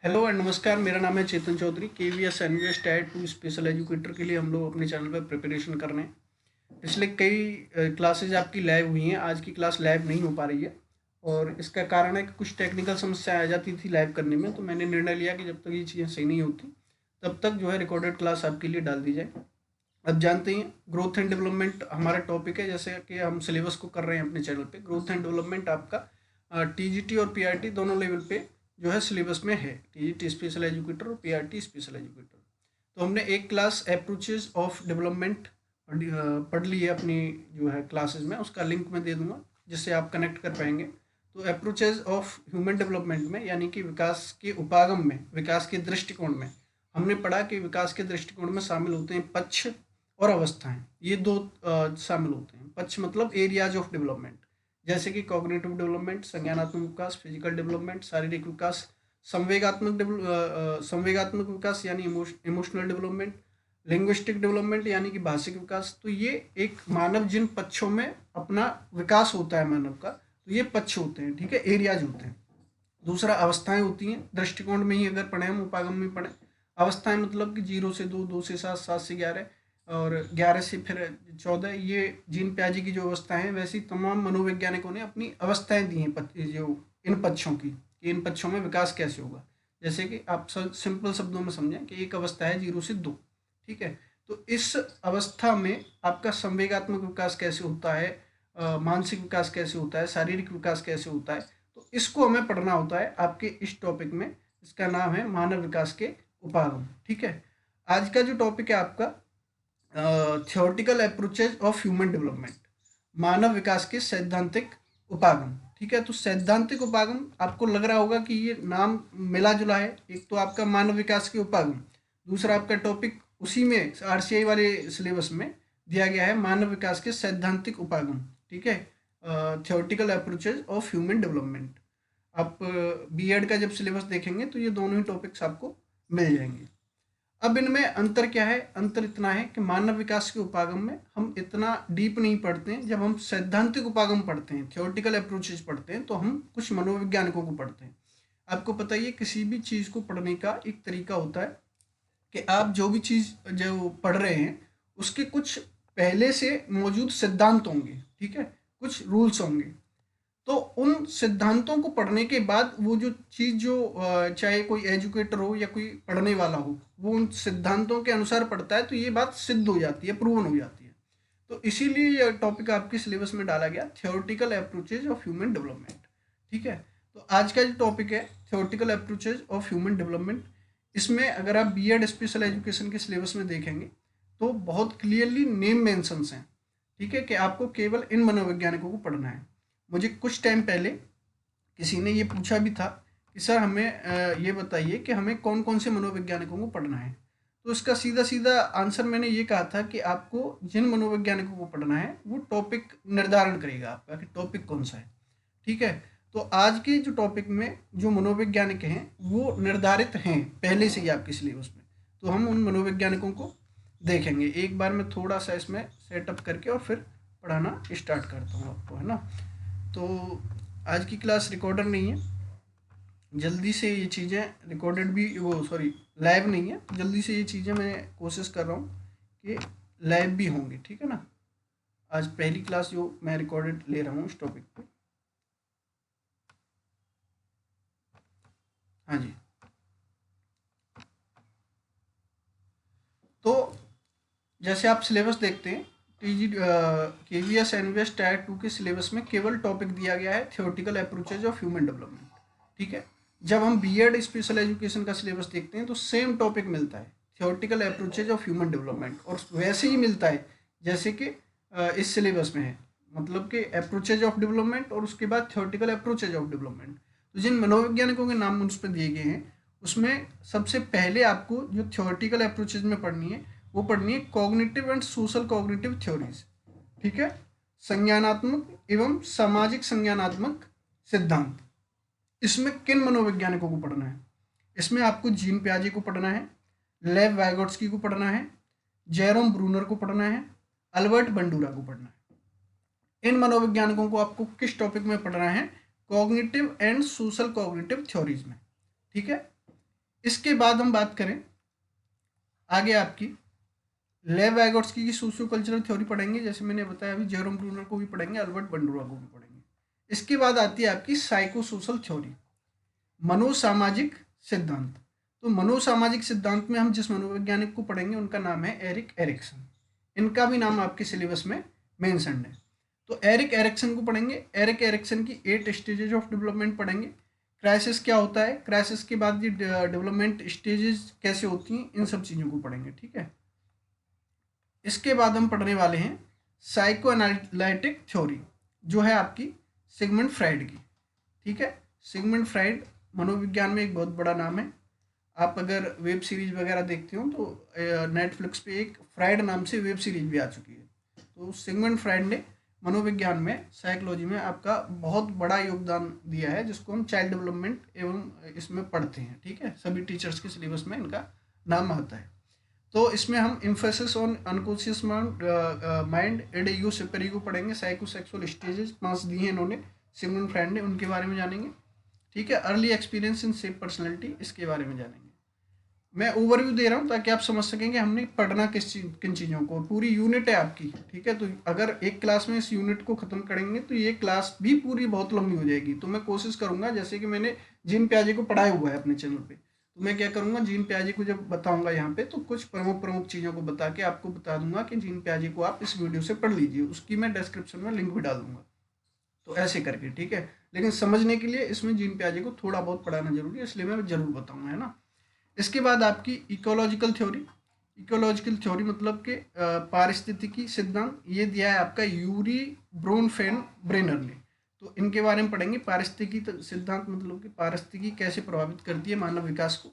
Hello and नमस्कार। मेरा नाम है Chetan Chaudhary. KVS NVS tier 2 special educator के लिए हम लोग अपने चैनल पर प्रिपरेशन कर रहे हैं। पिछले कई क्लासेज आपकी लाइव हुई हैं, आज की क्लास लाइव नहीं हो पा रही है और इसका कारण है कि कुछ टेक्निकल समस्या आ जाती थी लाइव करने में, तो मैंने निर्णय लिया कि जब तक ये चीज़ें सही नहीं होती तब तक जो है रिकॉर्डेड क्लास आपके लिए डाल दी जाए। अब जानते हैं ग्रोथ एंड डेवलपमेंट हमारा टॉपिक है, जैसे कि हम सिलेबस को कर रहे हैं अपने चैनल पे। ग्रोथ एंड डेवलपमेंट आपका टीजीटी और पीआरटी दोनों लेवल पे जो है सिलेबस में है। टीजीटी स्पेशल एजुकेटर और पीआरटी स्पेशल एजुकेटर। तो हमने एक क्लास अप्रोचेज ऑफ डेवलपमेंट पढ़ ली है अपनी जो है क्लासेज में, उसका लिंक मैं दे दूंगा जिससे आप कनेक्ट कर पाएंगे। तो अप्रोचेज ऑफ ह्यूमन डेवलपमेंट में यानी कि विकास के उपागम में, विकास के दृष्टिकोण में, हमने पढ़ा कि विकास के दृष्टिकोण में शामिल होते हैं पक्ष और अवस्थाएं। ये दो शामिल होते हैं। पक्ष मतलब एरियाज ऑफ डेवलपमेंट, जैसे कि कॉग्निटिव डेवलपमेंट, संज्ञानात्मक विकास, फिजिकल डेवलपमेंट, शारीरिक विकास, संवेगात्मक विकास यानी इमोशनल डेवलपमेंट, लिंग्विस्टिक डेवलपमेंट यानी कि भाषिक विकास। तो ये एक मानव जिन पक्षों में अपना विकास होता है मानव का, तो ये पक्ष होते हैं, ठीक है, एरियाज होते हैं। दूसरा अवस्थाएं होती हैं, दृष्टिकोण में ही अगर पढ़े हम, उपागम में पढ़े। अवस्थाएं मतलब कि 0 से 2, 2 से 7, 7 से 11 और 11 से फिर 14। ये जीन प्याजे की जो अवस्थाएं हैं, वैसी तमाम मनोवैज्ञानिकों ने अपनी अवस्थाएं दी हैं जो इन पक्षों की, कि इन पक्षों में विकास कैसे होगा। जैसे कि आप सिंपल शब्दों में समझें कि एक अवस्था है 0 से 2, ठीक है। तो इस अवस्था में आपका संवेगात्मक विकास कैसे होता है, मानसिक विकास कैसे होता है, शारीरिक विकास कैसे होता है, तो इसको हमें पढ़ना होता है आपके इस टॉपिक में। इसका नाम है मानव विकास के उपागम, ठीक है। आज का जो टॉपिक है आपका theoretical approaches of human development, मानव विकास के सैद्धांतिक उपागम, ठीक है। तो सैद्धांतिक उपागम आपको लग रहा होगा कि ये नाम मिला जुला है। एक तो आपका मानव विकास के उपागम, दूसरा आपका टॉपिक उसी में आरसीआई वाले सिलेबस में दिया गया है मानव विकास के सैद्धांतिक उपागम, ठीक है, theoretical approaches of human development. आप बीएड का जब सिलेबस देखेंगे तो ये दोनों ही टॉपिक्स आपको मिल जाएंगे। अब इनमें अंतर क्या है? अंतर इतना है कि मानव विकास के उपागम में हम इतना डीप नहीं पढ़ते हैं। जब हम सैद्धांतिक उपागम पढ़ते हैं, थियोरटिकल अप्रोचेज पढ़ते हैं, तो हम कुछ मनोवैज्ञानिकों को पढ़ते हैं। आपको पता ही है किसी भी चीज़ को पढ़ने का एक तरीका होता है कि आप जो भी चीज़ जो पढ़ रहे हैं उसके कुछ पहले से मौजूद सिद्धांत होंगे, ठीक है, कुछ रूल्स होंगे। तो उन सिद्धांतों को पढ़ने के बाद वो जो चीज़ जो चाहे कोई एजुकेटर हो या कोई पढ़ने वाला हो, वो उन सिद्धांतों के अनुसार पढ़ता है तो ये बात सिद्ध हो जाती है, प्रूवन हो जाती है। तो इसीलिए यह टॉपिक आपके सिलेबस में डाला गया, theoretical approaches of human development, ठीक है। तो आज का जो टॉपिक है theoretical approaches of human development, इसमें अगर आप बीएड स्पेशल एजुकेशन के सिलेबस में देखेंगे तो बहुत क्लियरली नेम मेंशंस हैं, ठीक है, कि आपको केवल इन मनोवैज्ञानिकों को पढ़ना है। मुझे कुछ टाइम पहले किसी ने ये पूछा भी था कि सर हमें ये बताइए कि हमें कौन कौन से मनोवैज्ञानिकों को पढ़ना है। तो इसका सीधा सीधा आंसर मैंने ये कहा था कि आपको जिन मनोवैज्ञानिकों को पढ़ना है वो टॉपिक निर्धारण करेगा आपका कि टॉपिक कौन सा है, ठीक है। तो आज के जो टॉपिक में जो मनोवैज्ञानिक हैं वो निर्धारित हैं पहले से ही आपके सिलेबस में। तो हम उन मनोवैज्ञानिकों को देखेंगे। एक बार मैं थोड़ा सा इसमें सेटअप करके और फिर पढ़ाना स्टार्ट करता हूँ आपको, है ना। तो आज की क्लास रिकॉर्डर नहीं है, जल्दी से ये चीज़ें रिकॉर्डेड भी, वो सॉरी लाइव नहीं है, जल्दी से ये चीज़ें मैं कोशिश कर रहा हूँ कि लाइव भी होंगे, ठीक है ना। आज पहली क्लास जो मैं रिकॉर्डेड ले रहा हूँ इस टॉपिक पे। हाँ जी। तो जैसे आप सिलेबस देखते हैं, टीजी केवीएस एनवीएस टायर 2 के सिलेबस में केवल टॉपिक दिया गया है theoretical approaches of human development, ठीक है। जब हम बीएड स्पेशल एजुकेशन का सिलेबस देखते हैं तो सेम टॉपिक मिलता है, theoretical approaches of human development, और वैसे ही मिलता है जैसे कि इस सिलेबस में है, मतलब कि अप्रोचेज ऑफ डेवलपमेंट और उसके बाद थियोरटिकल अप्रोचेज ऑफ डेवलपमेंट। तो जिन मनोवैज्ञानिकों के नाम उस पर दिए गए हैं उसमें सबसे पहले आपको जो थियोरटिकल अप्रोचेज में पढ़नी है वो पढ़नी है cognitive and social cognitive theories, ठीक है, संज्ञानात्मक एवं सामाजिक संज्ञानात्मक सिद्धांत। इसमें किन मनोवैज्ञानिकों को पढ़ना है? इसमें आपको जीन प्याजे को पढ़ना है, लेव वाइगोट्स्की को पढ़ना है, जेरोम ब्रूनर को पढ़ना है, अल्बर्ट बंडूरा को पढ़ना है। इन मनोवैज्ञानिकों को आपको किस टॉपिक में पढ़ना है? Cognitive and social cognitive theories में, ठीक है। इसके बाद हम बात करें आगे आपकी लेव वाइगोट्स्की की सोशियो कल्चरल थ्योरी पढ़ेंगे, जैसे मैंने बताया अभी जेरोम ब्रूनर को भी पढ़ेंगे, अल्बर्ट बंडुरा को भी पढ़ेंगे। इसके बाद आती है आपकी साइको सोशल थ्योरी, मनोसामाजिक सिद्धांत। तो मनोसामाजिक सिद्धांत में हम जिस मनोवैज्ञानिक को पढ़ेंगे उनका नाम है एरिक एरिक्सन। इनका भी नाम आपके सिलेबस में मेंशन्ड है। तो एरिक एरिक्सन को पढ़ेंगे। एरिक एरिक्सन की 8 स्टेजेज ऑफ डेवलपमेंट पढ़ेंगे। क्राइसिस क्या होता है, क्राइसिस के बाद ये डेवलपमेंट स्टेजेस कैसे होती हैं, इन सब चीज़ों को पढ़ेंगे, ठीक है। इसके बाद हम पढ़ने वाले हैं साइको एनालिटिक थ्योरी, जो है आपकी सिगमंड फ्राइड की, ठीक है। सिगमंड फ्राइड मनोविज्ञान में एक बहुत बड़ा नाम है। आप अगर वेब सीरीज वगैरह देखते हो तो नेटफ्लिक्स पे एक फ्राइड नाम से वेब सीरीज भी आ चुकी है। तो सिगमंड फ्राइड ने मनोविज्ञान में, साइकोलॉजी में आपका बहुत बड़ा योगदान दिया है, जिसको हम चाइल्ड डेवलपमेंट एवं इसमें पढ़ते हैं, ठीक है। सभी टीचर्स के सिलेबस में इनका नाम आता है। तो इसमें हम emphasis on unconscious mind and ego super ego पढ़ेंगे। साइकोसेक्सुअल स्टेजेस 5 दिए हैं इन्होंने, सिगमंड फ्राइड ने, उनके बारे में जानेंगे, ठीक है। Early experience in shape personality, इसके बारे में जानेंगे। मैं ओवरव्यू दे रहा हूँ ताकि आप समझ सकें कि हमने पढ़ना किन चीज़ों को। पूरी यूनिट है आपकी, ठीक है। तो अगर एक क्लास में इस यूनिट को ख़त्म करेंगे तो ये क्लास भी पूरी बहुत लंबी हो जाएगी। तो मैं कोशिश करूँगा, जैसे कि मैंने जीन प्याजे को पढ़ाया हुआ है अपने चैनल पे, तो मैं क्या करूँगा, जीन प्याजे को जब बताऊँगा यहाँ पे, तो कुछ प्रमुख चीज़ों को बता के आपको बता दूंगा कि जीन प्याजे को आप इस वीडियो से पढ़ लीजिए, उसकी मैं डिस्क्रिप्शन में लिंक भी डाल दूंगा। तो ऐसे करके, ठीक है। लेकिन समझने के लिए इसमें जीन प्याजे को थोड़ा बहुत पढ़ाना जरूरी है, इसलिए मैं जरूर बताऊँगा, है ना। इसके बाद आपकी इकोलॉजिकल थ्योरी। इकोलॉजिकल थ्योरी मतलब कि पारिस्थितिकी सिद्धांत, ये दिया है आपका यूरी ब्रोनफेन-ब्रेनर ने। तो इनके बारे में पढ़ेंगे। पारिस्थितिकी सिद्धांत मतलब कि पारिस्थितिकी कैसे प्रभावित करती है मानव विकास को।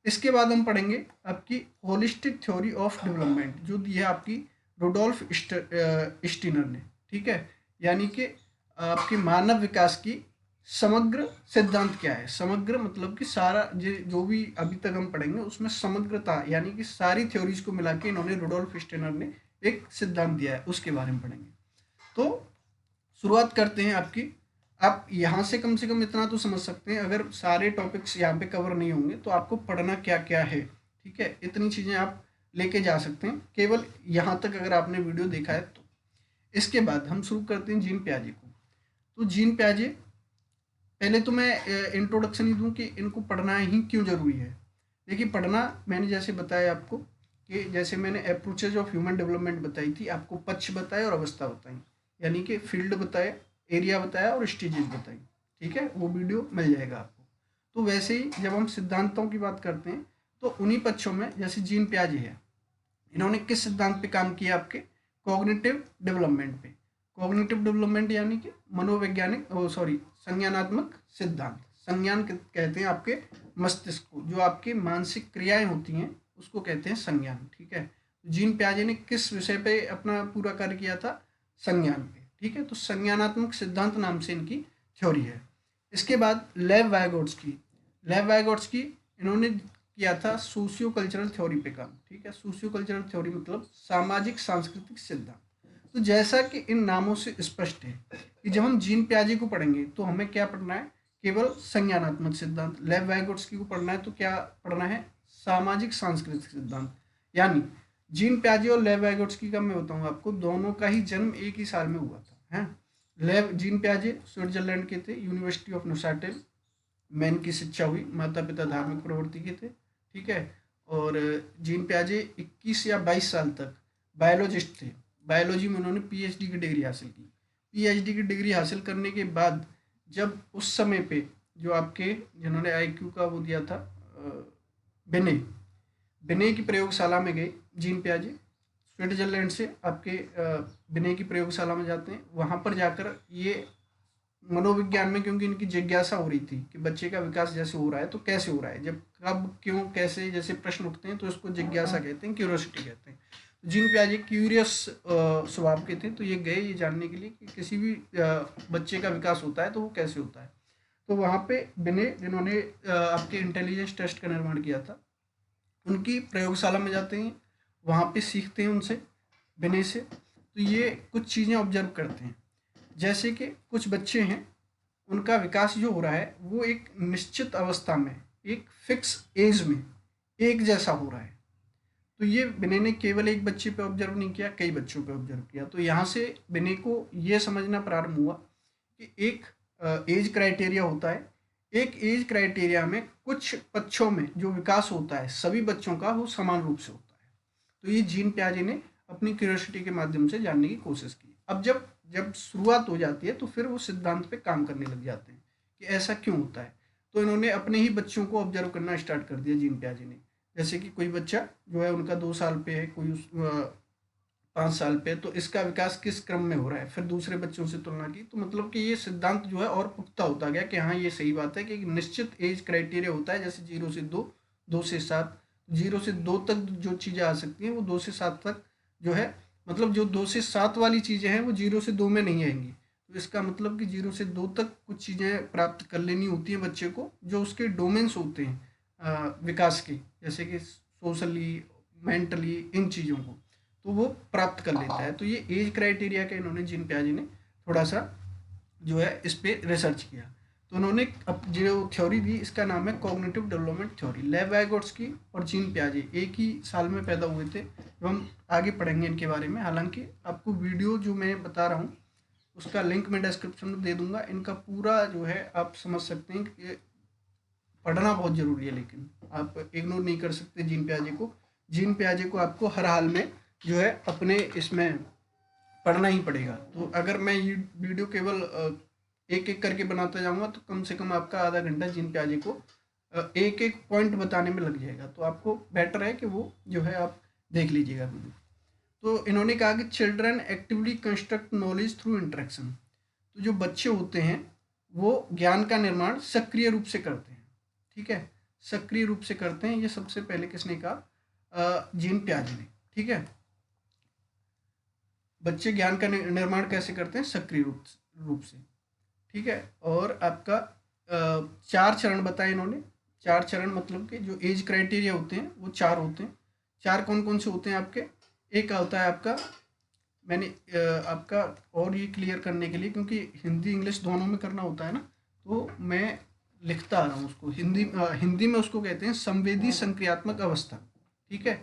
इसके बाद हम पढ़ेंगे आपकी होलिस्टिक थ्योरी ऑफ डेवलपमेंट, जो दी है आपकी रुडोल्फ स्टीनर ने, ठीक है। यानी कि आपकी मानव विकास की समग्र सिद्धांत क्या है। समग्र मतलब कि सारा जो भी अभी तक हम पढ़ेंगे उसमें समग्रता, यानी कि सारी थ्योरीज को मिला के इन्होंने रुडोल्फ स्टेनर ने एक सिद्धांत दिया है, उसके बारे में पढ़ेंगे। तो शुरुआत करते हैं आपकी। आप यहाँ से कम इतना तो समझ सकते हैं, अगर सारे टॉपिक्स यहाँ पे कवर नहीं होंगे तो आपको पढ़ना क्या क्या है, ठीक है। इतनी चीज़ें आप लेके जा सकते हैं केवल यहाँ तक अगर आपने वीडियो देखा है तो। इसके बाद हम शुरू करते हैं जीन प्याजे को। तो जीन प्याजे, पहले तो मैं इंट्रोडक्शन ही दूं कि इनको पढ़ना ही क्यों ज़रूरी है। देखिए, पढ़ना मैंने जैसे बताया आपको कि जैसे मैंने अप्रोचेज ऑफ ह्यूमन डेवलपमेंट बताई थी, आपको पक्ष बताए और अवस्था बताई, यानी कि फील्ड बताया, एरिया बताया और स्टेजेस बताई, ठीक है। वो वीडियो मिल जाएगा आपको। तो वैसे ही जब हम सिद्धांतों की बात करते हैं तो उन्हीं पक्षों में जैसे जीन प्याजे है, इन्होंने किस सिद्धांत पे काम किया, आपके कॉग्निटिव डेवलपमेंट पे। कॉग्निटिव डेवलपमेंट यानी कि मनोवैज्ञानिक, संज्ञानात्मक सिद्धांत। संज्ञान कहते हैं आपके मस्तिष्क को, जो आपकी मानसिक क्रियाएं होती हैं उसको कहते हैं संज्ञान, ठीक है। जीन प्याजे ने किस विषय पे अपना पूरा कार्य किया था, संज्ञान पे, ठीक है। तो संज्ञानात्मक सिद्धांत नाम से इनकी थ्योरी है। इसके बाद लेव वाइगोट्स्की, इन्होंने किया था सोशियो कल्चरल थ्योरी पे काम, ठीक है। सोशियो कल्चरल थ्योरी मतलब सामाजिक सांस्कृतिक सिद्धांत। तो जैसा कि इन नामों से स्पष्ट है कि जब हम जीन प्याजे को पढ़ेंगे तो हमें क्या पढ़ना है, केवल संज्ञानात्मक सिद्धांत। लेव वाइगोट्स्की को पढ़ना है तो क्या पढ़ना है, सामाजिक सांस्कृतिक सिद्धांत। यानी जीन प्याजे और लेव वाइगोट्स्की का मैं बताऊंगा आपको, दोनों का ही जन्म एक ही साल में हुआ था, है। जीन प्याजे स्विट्जरलैंड के थे, यूनिवर्सिटी ऑफ न्यूसाटेल में इनकी शिक्षा हुई। माता पिता धार्मिक प्रवृत्ति के थे, ठीक है। और जीन प्याजे 21 या 22 साल तक बायोलॉजिस्ट थे। बायोलॉजी में उन्होंने पीएचडी की डिग्री हासिल की। पीएचडी की डिग्री हासिल करने के बाद जब उस समय पे जो आपके जिन्होंने आईक्यू का वो दिया था, बिने की प्रयोगशाला में गए जीन प्याजे। स्विट्जरलैंड से आपके बिने की प्रयोगशाला में जाते हैं। वहाँ पर जाकर ये मनोविज्ञान में, क्योंकि इनकी जिज्ञासा हो रही थी कि बच्चे का विकास जैसे हो रहा है तो कैसे हो रहा है, जब कब क्यों कैसे जैसे प्रश्न उठते हैं तो इसको जिज्ञासा कहते हैं, क्यूरियोसिटी कहते हैं। जीन प्याजे क्यूरियस स्वभाव के थे, तो ये गए ये जानने के लिए कि किसी भी बच्चे का विकास होता है तो वो कैसे होता है। तो वहाँ पे बिने, जिन्होंने आपके इंटेलिजेंस टेस्ट का निर्माण किया था, उनकी प्रयोगशाला में जाते हैं, वहाँ पे सीखते हैं उनसे, बिने से। तो ये कुछ चीज़ें ऑब्जर्व करते हैं, जैसे कि कुछ बच्चे हैं उनका विकास जो हो रहा है वो एक निश्चित अवस्था में, एक फिक्स एज में एक जैसा हो रहा है। तो ये विनय ने केवल एक बच्चे पे ऑब्जर्व नहीं किया, कई बच्चों पे ऑब्जर्व किया। तो यहाँ से विनय को ये समझना प्रारंभ हुआ कि एक एज क्राइटेरिया होता है, एक एज क्राइटेरिया में कुछ बच्चों में जो विकास होता है सभी बच्चों का वो समान रूप से होता है। तो ये जीन पियाजे ने अपनी क्यूरियोसिटी के माध्यम से जानने की कोशिश की। अब जब जब शुरुआत हो जाती है तो फिर वो सिद्धांत पे काम करने लग जाते हैं कि ऐसा क्यों होता है। तो इन्होंने अपने ही बच्चों को ऑब्जर्व करना स्टार्ट कर दिया जीन पियाजे ने। जैसे कि कोई बच्चा जो है उनका 2 साल पे है, कोई 5 साल पे, तो इसका विकास किस क्रम में हो रहा है, फिर दूसरे बच्चों से तुलना की। तो मतलब कि ये सिद्धांत जो है और पुख्ता होता गया कि हाँ ये सही बात है कि एक निश्चित एज क्राइटेरिया होता है, जैसे 0 से 2, 2 से 7। 0 से 2 तक जो चीज़ें आ सकती हैं वो 2 से 7 तक जो है, मतलब जो 2 से 7 वाली चीज़ें हैं वो 0 से 2 में नहीं आएंगी। तो इसका मतलब कि 0 से 2 तक कुछ चीज़ें प्राप्त कर लेनी होती हैं बच्चे को, जो उसके डोमेन्स होते हैं विकास के, जैसे कि सोशली, मेंटली, इन चीज़ों को तो वो प्राप्त कर लेता है। तो ये एज क्राइटेरिया का इन्होंने जीन पियाजे ने थोड़ा सा जो है इस पे रिसर्च किया। तो उन्होंने अब जो थ्योरी दी इसका नाम है कॉग्निटिव डेवलपमेंट थ्योरी। लेविगोट्स्की और जीन पियाजे एक ही साल में पैदा हुए थे। तो हम आगे पढ़ेंगे इनके बारे में। हालांकि आपको वीडियो जो मैं बता रहा हूँ उसका लिंक मैं डिस्क्रिप्शन में दे दूंगा। इनका पूरा जो है आप समझ सकते हैं कि पढ़ना बहुत ज़रूरी है, लेकिन आप इग्नोर नहीं कर सकते जीन पियाजे को। जीन पियाजे को आपको हर हाल में जो है अपने इसमें पढ़ना ही पड़ेगा। तो अगर मैं ये वीडियो केवल एक एक करके बनाता जाऊंगा तो कम से कम आपका आधा घंटा जीन पियाजे को एक एक पॉइंट बताने में लग जाएगा। तो आपको बेटर है कि वो जो है आप देख लीजिएगा वीडियो। तो इन्होंने कहा कि children actively construct knowledge through interaction. तो जो बच्चे होते हैं वो ज्ञान का निर्माण सक्रिय रूप से करते हैं। ठीक है, सक्रिय रूप से करते हैं। ये सबसे पहले किसने कहा? जीन पियाजे ने। ठीक है, बच्चे ज्ञान का निर्माण कैसे करते हैं? सक्रिय रूप से। ठीक है, और आपका 4 चरण बताए इन्होंने। 4 चरण मतलब कि जो एज क्राइटेरिया होते हैं वो 4 होते हैं। 4 कौन कौन से होते हैं आपके? एक होता है आपका, मैंने आपका और ये क्लियर करने के लिए, क्योंकि हिंदी इंग्लिश दोनों में करना होता है ना, तो मैं लिखता आ रहा हूँ उसको। हिंदी में उसको कहते हैं संवेदी संक्रियात्मक अवस्था। ठीक है,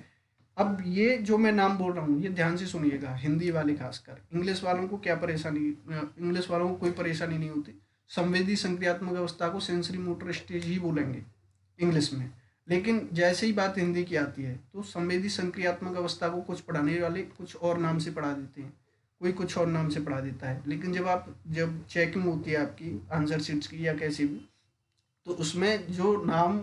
अब ये जो मैं नाम बोल रहा हूँ ये ध्यान से सुनिएगा, हिंदी वाले खासकर। इंग्लिश वालों को क्या परेशानी, इंग्लिश वालों को कोई परेशानी नहीं होती। संवेदी संक्रियात्मक अवस्था को सेंसरी मोटर स्टेज ही बोलेंगे इंग्लिश में। लेकिन जैसे ही बात हिंदी की आती है तो संवेदी संक्रियात्मक अवस्था को कुछ पढ़ाने वाले कुछ और नाम से पढ़ा देते हैं, कोई कुछ और नाम से पढ़ा देता है। लेकिन जब चेकिंग होती है आपकी आंसर शीट्स की या कैसे भी, तो उसमें जो नाम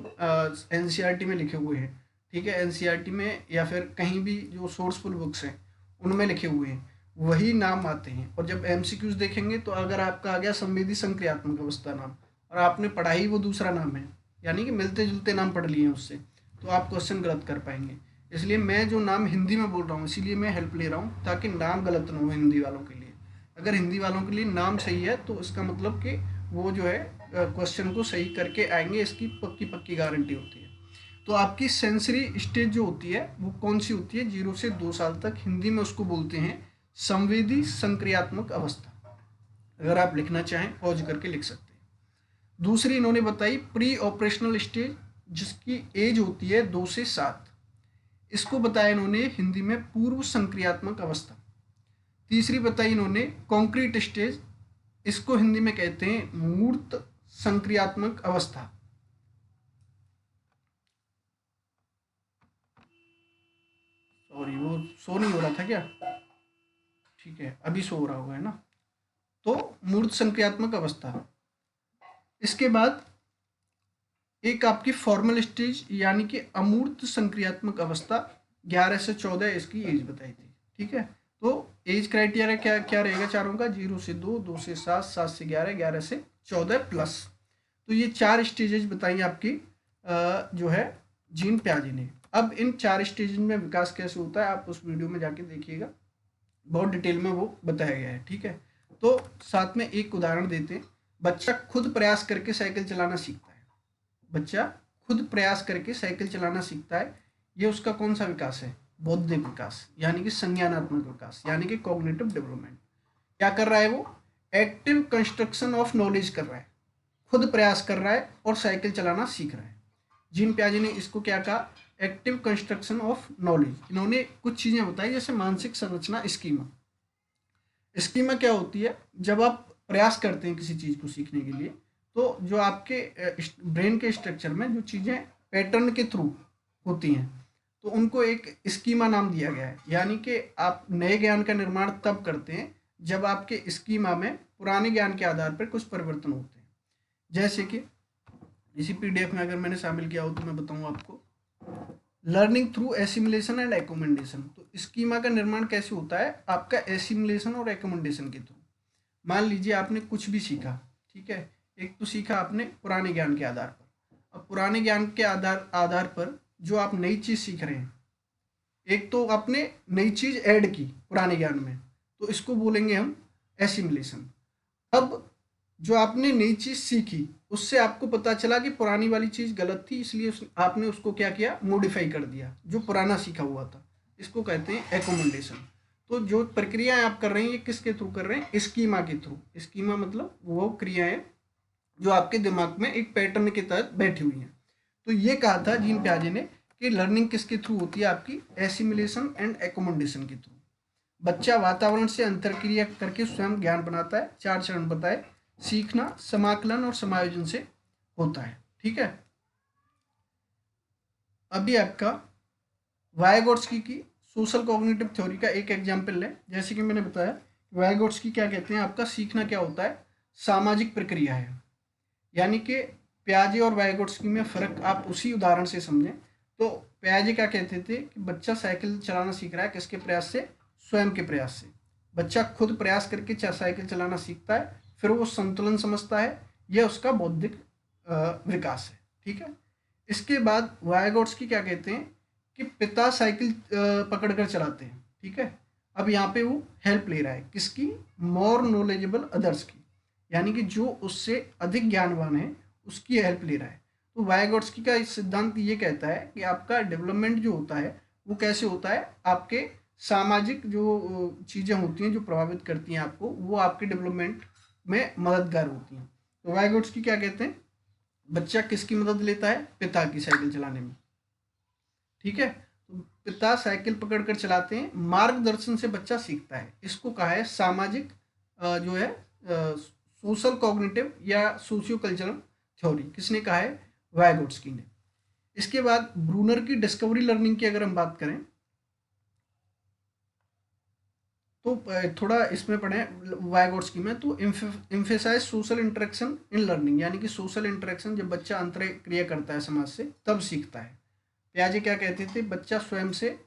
एनसीईआरटी में लिखे हुए हैं, ठीक है, एनसीईआरटी में या फिर कहीं भी जो सोर्सफुल बुक्स हैं उनमें लिखे हुए हैं वही नाम आते हैं। और जब एमसीक्यूज देखेंगे तो अगर आपका आ गया संवेदी संक्रियात्मक अवस्था नाम और आपने पढ़ा ही वो दूसरा नाम है, यानी कि मिलते जुलते नाम पढ़ लिए उससे, तो आप क्वेश्चन गलत कर पाएंगे। इसलिए मैं जो नाम हिंदी में बोल रहा हूँ इसीलिए मैं हेल्प ले रहा हूँ ताकि नाम गलत ना हो हिंदी वालों के लिए। अगर हिंदी वालों के लिए नाम सही है तो इसका मतलब कि वो जो है क्वेश्चन को सही करके आएंगे, इसकी पक्की पक्की गारंटी होती है। तो आपकी सेंसरी स्टेज जो होती है वो कौन सी होती है? 0 से 2 साल तक, हिंदी में उसको बोलते हैं संवेदी संक्रियात्मक अवस्था। अगर आप लिखना चाहें पॉज करके लिख सकते हैं। दूसरी इन्होंने बताई प्री ऑपरेशनल स्टेज, जिसकी एज होती है 2 से 7। इसको बताया इन्होंने हिंदी में पूर्व संक्रियात्मक अवस्था। तीसरी बताई इन्होंने कॉन्क्रीट स्टेज, इसको हिंदी में कहते हैं मूर्त संक्रियात्मक अवस्था। सॉरी, वो शो नहीं हो रहा था क्या? ठीक है, अभी शो हो रहा होगा, है ना? तो मूर्त संक्रियात्मक अवस्था। इसके बाद एक आपकी फॉर्मल स्टेज यानी कि अमूर्त संक्रियात्मक अवस्था। 11 से 14 इसकी एज बताई थी। ठीक है, तो एज क्राइटेरिया क्या क्या रहेगा चारों का? 0 से 2, 2 से 7, 7 से 11, 11 से 14 प्लस। तो ये 4 स्टेजेज बताई आपकी जो है जीन पियाजे ने। अब इन 4 स्टेज में विकास कैसे होता है आप उस वीडियो में जाके देखिएगा, बहुत डिटेल में वो बताया गया है। ठीक है, तो साथ में एक उदाहरण देते हैं। बच्चा खुद प्रयास करके साइकिल चलाना सीखता है। बच्चा खुद प्रयास करके साइकिल चलाना सीखता है, ये उसका कौन सा विकास है? बौद्धिक विकास, यानी कि संज्ञानात्मक विकास, यानी कि कॉग्निटिव डेवलपमेंट। क्या कर रहा है वो? एक्टिव कंस्ट्रक्शन ऑफ नॉलेज कर रहा है, खुद प्रयास कर रहा है और साइकिल चलाना सीख रहा है। जीन पियाजे ने इसको क्या कहा, एक्टिव कंस्ट्रक्शन ऑफ नॉलेज। इन्होंने कुछ चीज़ें बताई जैसे मानसिक संरचना, स्कीमा। स्कीमा क्या होती है, जब आप प्रयास करते हैं किसी चीज़ को सीखने के लिए, तो जो आपके ब्रेन के स्ट्रक्चर में जो चीज़ें पैटर्न के थ्रू होती हैं, तो उनको एक स्कीमा नाम दिया गया है। यानी कि आप नए ज्ञान का निर्माण तब करते हैं जब आपके स्कीमा में पुराने ज्ञान के आधार पर कुछ परिवर्तन होते हैं। जैसे कि इसी पीडीएफ में अगर मैंने शामिल किया हो तो मैं बताऊँ आपको, learning through assimilation and accommodation. तो स्कीमा का निर्माण कैसे होता है, आपका एसिमुलेशन और एकोमेंडेशन के थ्रू। मान लीजिए आपने कुछ भी सीखा, ठीक है, एक तो सीखा आपने पुराने ज्ञान के आधार पर, अब पुराने ज्ञान के आधार पर जो आप नई चीज़ सीख रहे हैं, एक तो आपने नई चीज़ ऐड की पुराने ज्ञान में, तो इसको बोलेंगे हम एसिमुलेशन। अब जो आपने नई चीज़ सीखी उससे आपको पता चला कि पुरानी वाली चीज़ गलत थी, इसलिए आपने उसको क्या किया, मॉडिफाई कर दिया जो पुराना सीखा हुआ था, इसको कहते हैं एकोमेंडेशन। तो जो प्रक्रियाएं आप कर रहे हैं ये किसके थ्रू कर रहे हैं, स्कीमा के थ्रू। स्कीमा मतलब वो क्रियाएं जो आपके दिमाग में एक पैटर्न के तहत बैठी हुई हैं। तो ये कहा था जीन पियाजे ने कि लर्निंग किसके थ्रू होती है, आपकी एसिमुलेशन एंड एकोमेंडेशन के थ्रू। बच्चा वातावरण से अंतरक्रिया करके स्वयं ज्ञान बनाता है। 4 चरण बताए, सीखना, समाकलन और समायोजन से होता है। ठीक है, अभी आपका वाइगोट्स्की की सोशल कॉग्निटिव थ्योरी का एक एग्जाम्पल है। जैसे कि मैंने बताया, वाइगोट्स्की क्या कहते हैं, आपका सीखना क्या होता है, सामाजिक प्रक्रिया है। यानी कि पियाजे और वाइगोट्स्की में फ़र्क आप उसी उदाहरण से समझें। तो पियाजे क्या कहते थे कि बच्चा साइकिल चलाना सीख रहा है, किसके प्रयास से, स्वयं के प्रयास से। बच्चा खुद प्रयास करके साइकिल चलाना सीखता है, फिर वो संतुलन समझता है, यह उसका बौद्धिक विकास है। ठीक है, इसके बाद वाइगोट्स्की क्या कहते हैं कि पिता साइकिल पकड़ कर चलाते हैं। ठीक है, अब यहाँ पे वो हेल्प ले रहा है, किसकी, मोर नॉलेजेबल अदर्स की, यानी कि जो उससे अधिक ज्ञानवान है उसकी हेल्प ले रहा है। तो वाइगोट्स्की का इस सिद्धांत ये कहता है कि आपका डेवलपमेंट जो होता है वो कैसे होता है, आपके सामाजिक जो चीज़ें होती हैं जो प्रभावित करती हैं आपको, वो आपके डेवलपमेंट में मददगार होती हैं। तो वाइगोट्स्की क्या कहते हैं, बच्चा किसकी मदद लेता है, पिता की साइकिल चलाने में। ठीक है, तो पिता साइकिल पकड़कर चलाते हैं, मार्गदर्शन से बच्चा सीखता है। इसको कहा है सामाजिक जो है सोशल कॉग्निटिव या सोशियो कल्चरल थ्योरी। किसने कहा है, वाइगोट्स्की ने। इसके बाद ब्रूनर की डिस्कवरी लर्निंग की अगर हम बात करें तो थोड़ा इसमें पढ़ें वाइगोट्स्की में, तो emphasise social interaction in learning, यानी कि सोशल इंटरेक्शन, जब बच्चा अंतर क्रिया करता है समाज से तब सीखता है। पियाजे क्या कहते थे, बच्चा स्वयं से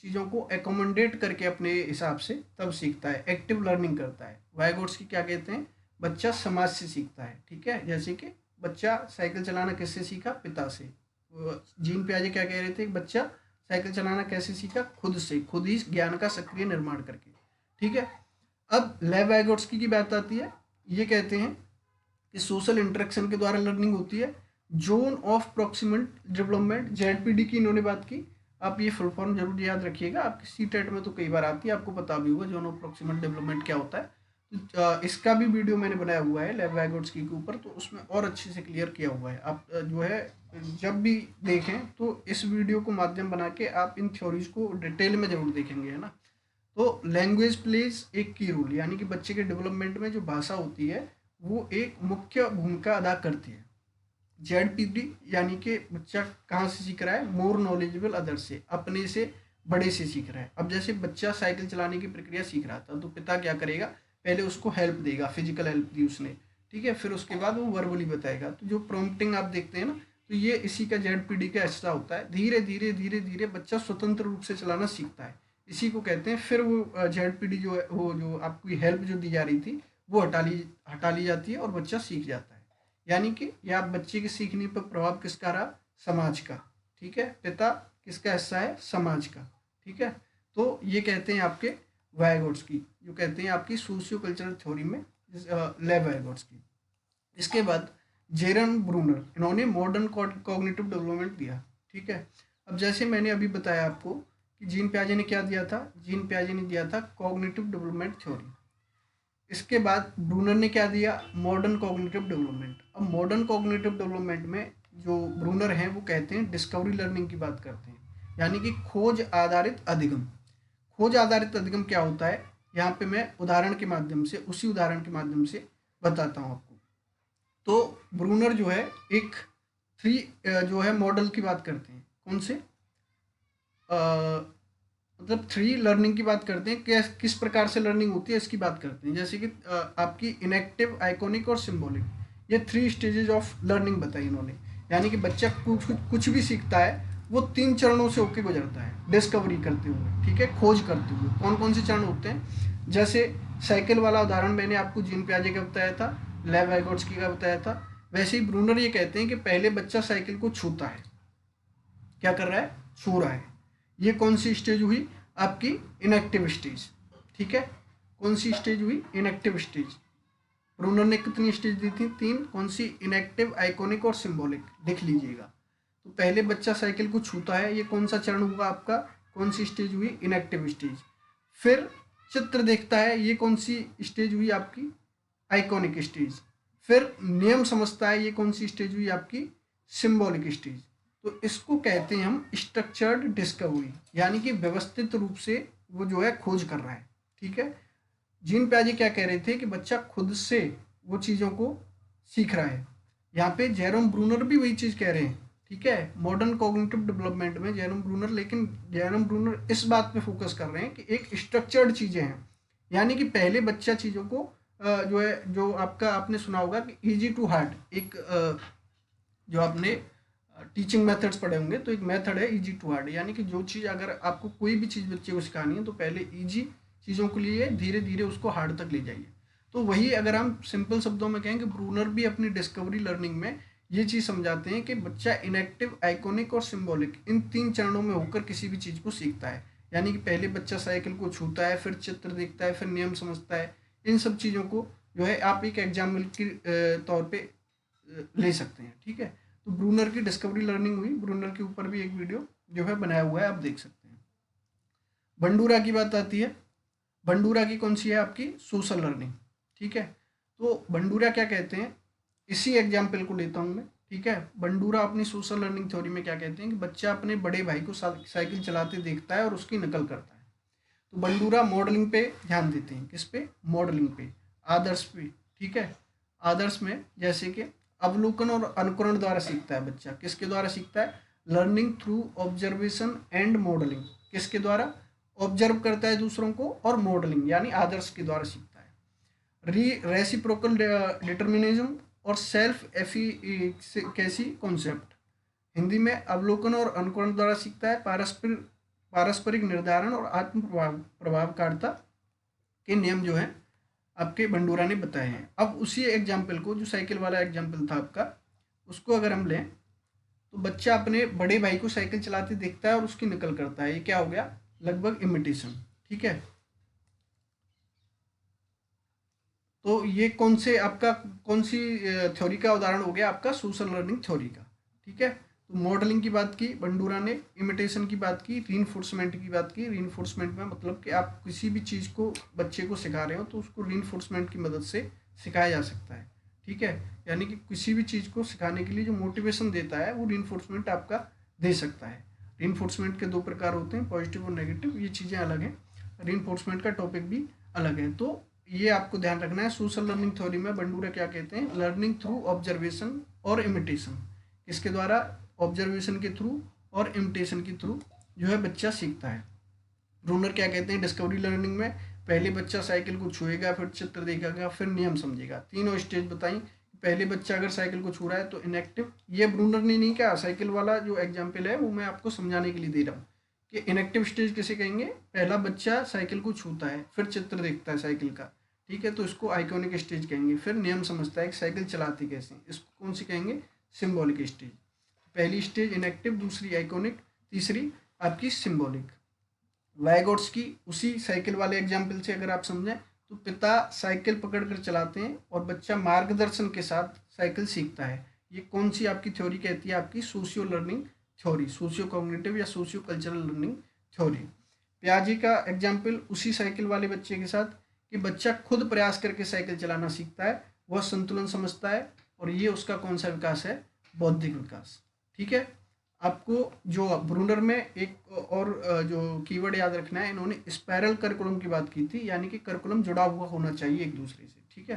चीज़ों को एकोमोडेट करके अपने हिसाब से तब सीखता है, एक्टिव लर्निंग करता है। वाइगोट्स्की क्या कहते हैं, बच्चा समाज से सीखता है। ठीक है, जैसे कि बच्चा साइकिल चलाना किससे सीखा, पिता से। जीन पियाजे क्या कह रहे थे, बच्चा साइकिल चलाना कैसे सीखा, खुद से, खुद ही ज्ञान का सक्रिय निर्माण करके। ठीक है, अब लेव वाइगोट्स्की की बात आती है। ये कहते हैं कि सोशल इंटरेक्शन के द्वारा लर्निंग होती है। जोन ऑफ प्रोक्सीमेंट डेवलपमेंट, जेडपीडी की इन्होंने बात की। आप ये फुल फॉर्म जरूर याद रखिएगा, आपकी सीटेट में तो कई बार आती है, आपको पता भी होगा जोन ऑफ प्रोक्सीमेंट डेवलपमेंट क्या होता है। तो इसका भी वीडियो मैंने बनाया हुआ है लेव वाइगोट्स्की के ऊपर, तो उसमें और अच्छे से क्लियर किया हुआ है। आप जो है जब भी देखें तो इस वीडियो को माध्यम बना के आप इन थ्योरीज को डिटेल में जरूर देखेंगे, है ना। तो लैंग्वेज प्लेज एक की रोल, यानी कि बच्चे के डेवलपमेंट में जो भाषा होती है वो एक मुख्य भूमिका अदा करती है। जेडपीडी यानी कि बच्चा कहाँ से सीख रहा है, मोर नॉलेजेबल अदर से, अपने से बड़े से सीख रहा है। अब जैसे बच्चा साइकिल चलाने की प्रक्रिया सीख रहा था तो पिता क्या करेगा, पहले उसको हेल्प देगा, फिजिकल हेल्प दी उसने, ठीक है, फिर उसके बाद वो वर्बली बताएगा। तो जो प्रॉम्प्टिंग आप देखते हैं ना, तो ये इसी का जेडपीडी का हिस्सा होता है। धीरे धीरे धीरे धीरे बच्चा स्वतंत्र रूप से चलाना सीखता है, इसी को कहते हैं। फिर वो जेडपीडी जो है, वो जो आपकी हेल्प जो दी जा रही थी वो हटा ली जाती है और बच्चा सीख जाता है। यानी कि यह बच्चे के सीखने पर प्रभाव किसका रहा, समाज का। ठीक है, पिता किसका हिस्सा है, समाज का। ठीक है, तो ये कहते हैं आपके वाइगोट्स्की, जो कहते हैं आपकी सोशियो कल्चरल थ्योरी में लेव वाइगोट्स्की। इसके बाद जेरन ब्रूनर, इन्होंने मॉडर्न कॉग्निटिव डेवलपमेंट दिया। ठीक है, अब जैसे मैंने अभी बताया आपको कि जीन पियाजे ने क्या दिया था, जीन पियाजे ने दिया था कॉग्निटिव डेवलपमेंट थ्योरी। इसके बाद ब्रूनर ने क्या दिया, मॉडर्न कॉग्निटिव डेवलपमेंट। अब मॉडर्न कॉग्निटिव डेवलपमेंट में जो ब्रूनर हैं वो कहते हैं डिस्कवरी लर्निंग की बात करते हैं, यानी कि खोज आधारित अधिगम। खोज आधारित अधिगम क्या होता है, यहाँ पे मैं उदाहरण के माध्यम से, उसी उदाहरण के माध्यम से बताता हूँ आपको। तो ब्रूनर जो है एक थ्री जो है मॉडल की बात करते हैं, कौन से मतलब थ्री लर्निंग की बात करते हैं, किस प्रकार से लर्निंग होती है इसकी बात करते हैं। जैसे कि आपकी इनएक्टिव, आइकॉनिक और सिंबॉलिक, ये थ्री स्टेजेज ऑफ लर्निंग बताई इन्होंने। यानी कि बच्चा कुछ भी सीखता है वो 3 चरणों से होके गुजरता है डिस्कवरी करते हुए, ठीक है, खोज करते हुए। कौन कौन से चरण होते हैं, जैसे साइकिल वाला उदाहरण मैंने आपको जीन पियाजे का बताया था, लेव वाइगोट्स्की का बताया था, वैसे ही ब्रूनर ये कहते हैं कि पहले बच्चा साइकिल को छूता है, क्या कर रहा है, छू रहा है। ये कौन सी स्टेज हुई, आपकी इनएक्टिव स्टेज, ठीक है। कौन सी स्टेज हुई, इनएक्टिव स्टेज। ब्रूनर ने कितनी स्टेज दी थी, 3। कौन सी, इनएक्टिव, आइकॉनिक और सिंबॉलिक, लिख लीजिएगा। तो पहले बच्चा साइकिल को छूता है, ये कौन सा चरण हुआ आपका, कौन सी स्टेज हुई, इनएक्टिव स्टेज। फिर चित्र देखता है, ये कौन सी स्टेज हुई आपकी, आइकॉनिक स्टेज। फिर नियम समझता है, ये कौन सी स्टेज हुई आपकी, सिंबॉलिक स्टेज। तो इसको कहते हैं हम स्ट्रक्चर्ड डिस्कवरी, यानी कि व्यवस्थित रूप से वो जो है खोज कर रहा है, ठीक है। जीन पियाजे क्या कह रहे थे कि बच्चा खुद से वो चीज़ों को सीख रहा है। यहाँ पे जेरोम ब्रूनर भी वही चीज़ कह रहे हैं, ठीक है। मॉडर्न कॉग्निटिव डेवलपमेंट में जेरोम ब्रूनर, लेकिन जेरोम ब्रूनर इस बात पे फोकस कर रहे हैं कि एक स्ट्रक्चर्ड चीज़ें हैं, यानी कि पहले बच्चा चीज़ों को जो है, जो आपका आपने सुना होगा कि इजी टू हार्ड, एक जो आपने टीचिंग मेथड्स पढ़े होंगे, तो एक मेथड है इजी टू हार्ड, यानी कि जो चीज़ अगर आपको कोई भी चीज़ बच्चे को सिखानी है तो पहले इजी चीज़ों के लिए धीरे धीरे उसको हार्ड तक ले जाइए। तो वही अगर हम सिंपल शब्दों में कहें कि ब्रूनर भी अपनी डिस्कवरी लर्निंग में ये चीज़ समझाते हैं कि बच्चा इनएक्टिव, आइकॉनिक और सिंबॉलिक, इन 3 चरणों में होकर किसी भी चीज़ को सीखता है। यानी कि पहले बच्चा साइकिल को छूता है, फिर चित्र देखता है, फिर नियम समझता है। इन सब चीज़ों को जो है आप एक एग्जाम्पल के तौर पे ले सकते हैं, ठीक है। तो ब्रूनर की डिस्कवरी लर्निंग हुई, ब्रूनर के ऊपर भी एक वीडियो जो है बनाया हुआ है, आप देख सकते हैं। बंडूरा की बात आती है, बंडूरा की कौन सी है आपकी, सोशल लर्निंग, ठीक है। तो बंडूरा क्या कहते हैं, इसी एग्जाम्पल को लेता हूँ मैं, ठीक है। बंडूरा अपनी सोशल लर्निंग थ्योरी में क्या कहते हैं कि बच्चा अपने बड़े भाई को साइकिल चलाते देखता है और उसकी नकल करता है। तो बंडूरा मॉडलिंग पे ध्यान देते हैं, किस पे, मॉडलिंग पे, आदर्श पे, ठीक है। आदर्श में जैसे कि अवलोकन और अनुकरण द्वारा सीखता है बच्चा, किसके द्वारा सीखता है, learning through observation and modelling, किसके द्वारा, ऑब्जर्व करता है दूसरों को, और मॉडलिंग यानी आदर्श के द्वारा सीखता है। रेसिप्रोकल डिटर्मिनिज्म और सेल्फ एफिकेसी कॉन्सेप्ट, हिंदी में अवलोकन और अनुकरण द्वारा सीखता है, पारस्परिक निर्धारण और आत्म प्रभावकारिता के नियम जो है आपके बंडूरा ने बताए हैं। अब उसी एग्जाम्पल को, जो साइकिल वाला एग्जाम्पल था आपका, उसको अगर हम लें तो बच्चा अपने बड़े भाई को साइकिल चलाते देखता है और उसकी नकल करता है, ये क्या हो गया, लगभग इमिटेशन, ठीक है। तो ये कौन से आपका, कौन सी थ्योरी का उदाहरण हो गया आपका, सोशल लर्निंग थ्योरी का, ठीक है। तो मॉडलिंग की बात की बंडूरा ने, इमिटेशन की बात की, रीइंफोर्समेंट की बात की। रीइंफोर्समेंट में मतलब कि आप किसी भी चीज़ को बच्चे को सिखा रहे हो तो उसको रीइंफोर्समेंट की मदद से सिखाया जा सकता है, ठीक है। यानी कि किसी भी चीज़ को सिखाने के लिए जो मोटिवेशन देता है वो रीइंफोर्समेंट आपका दे सकता है। रीइंफोर्समेंट के 2 प्रकार होते हैं, पॉजिटिव और नेगेटिव, ये चीज़ें अलग हैं, रीइंफोर्समेंट का टॉपिक भी अलग है। तो ये आपको ध्यान रखना है। सोशल लर्निंग थ्योरी में बंडूरा क्या कहते हैं, लर्निंग थ्रू ऑब्जर्वेशन और इमिटेशन, इसके द्वारा ऑब्जर्वेशन के थ्रू और इमिटेशन के थ्रू जो है बच्चा सीखता है। ब्रूनर क्या कहते हैं, डिस्कवरी लर्निंग में पहले बच्चा साइकिल को छुएगा, फिर चित्र देखेगा, फिर नियम समझेगा। तीनों स्टेज बताई। पहले बच्चा अगर साइकिल को छू रहा है तो इनएक्टिव, ये ब्रूनर ने नहीं कहा, साइकिल वाला जो एग्जाम्पल है वो मैं आपको समझाने के लिए दे रहा हूँ कि इनएक्टिव स्टेज किसे कहेंगे, पहला बच्चा साइकिल को छूता है, फिर चित्र देखता है साइकिल का, ठीक है, तो इसको आइकॉनिक स्टेज कहेंगे। फिर नियम समझता है कि साइकिल चलाती कैसे, इसको कौन सी कहेंगे, सिंबॉलिक स्टेज। पहली स्टेज इनएक्टिव, दूसरी आइकॉनिक, तीसरी आपकी सिंबॉलिक। वाइगोट्स्की, उसी साइकिल वाले एग्जाम्पल से अगर आप समझें तो पिता साइकिल पकड़कर चलाते हैं और बच्चा मार्गदर्शन के साथ साइकिल सीखता है। ये कौन सी आपकी थ्योरी कहती है, आपकी socio learning theory, socio cognitive या सोशियो कल्चरल लर्निंग थ्योरी। पियाजे का एग्जाम्पल उसी साइकिल वाले बच्चे के साथ कि बच्चा खुद प्रयास करके साइकिल चलाना सीखता है, वह संतुलन समझता है, और ये उसका कौन सा विकास है, बौद्धिक विकास। ठीक है, आपको जो ब्रूनर में एक और जो कीवर्ड याद रखना है, इन्होंने स्पाइरल करिकुलम की बात की थी, यानी कि करिकुलम जुड़ा हुआ होना चाहिए एक दूसरे से। ठीक है,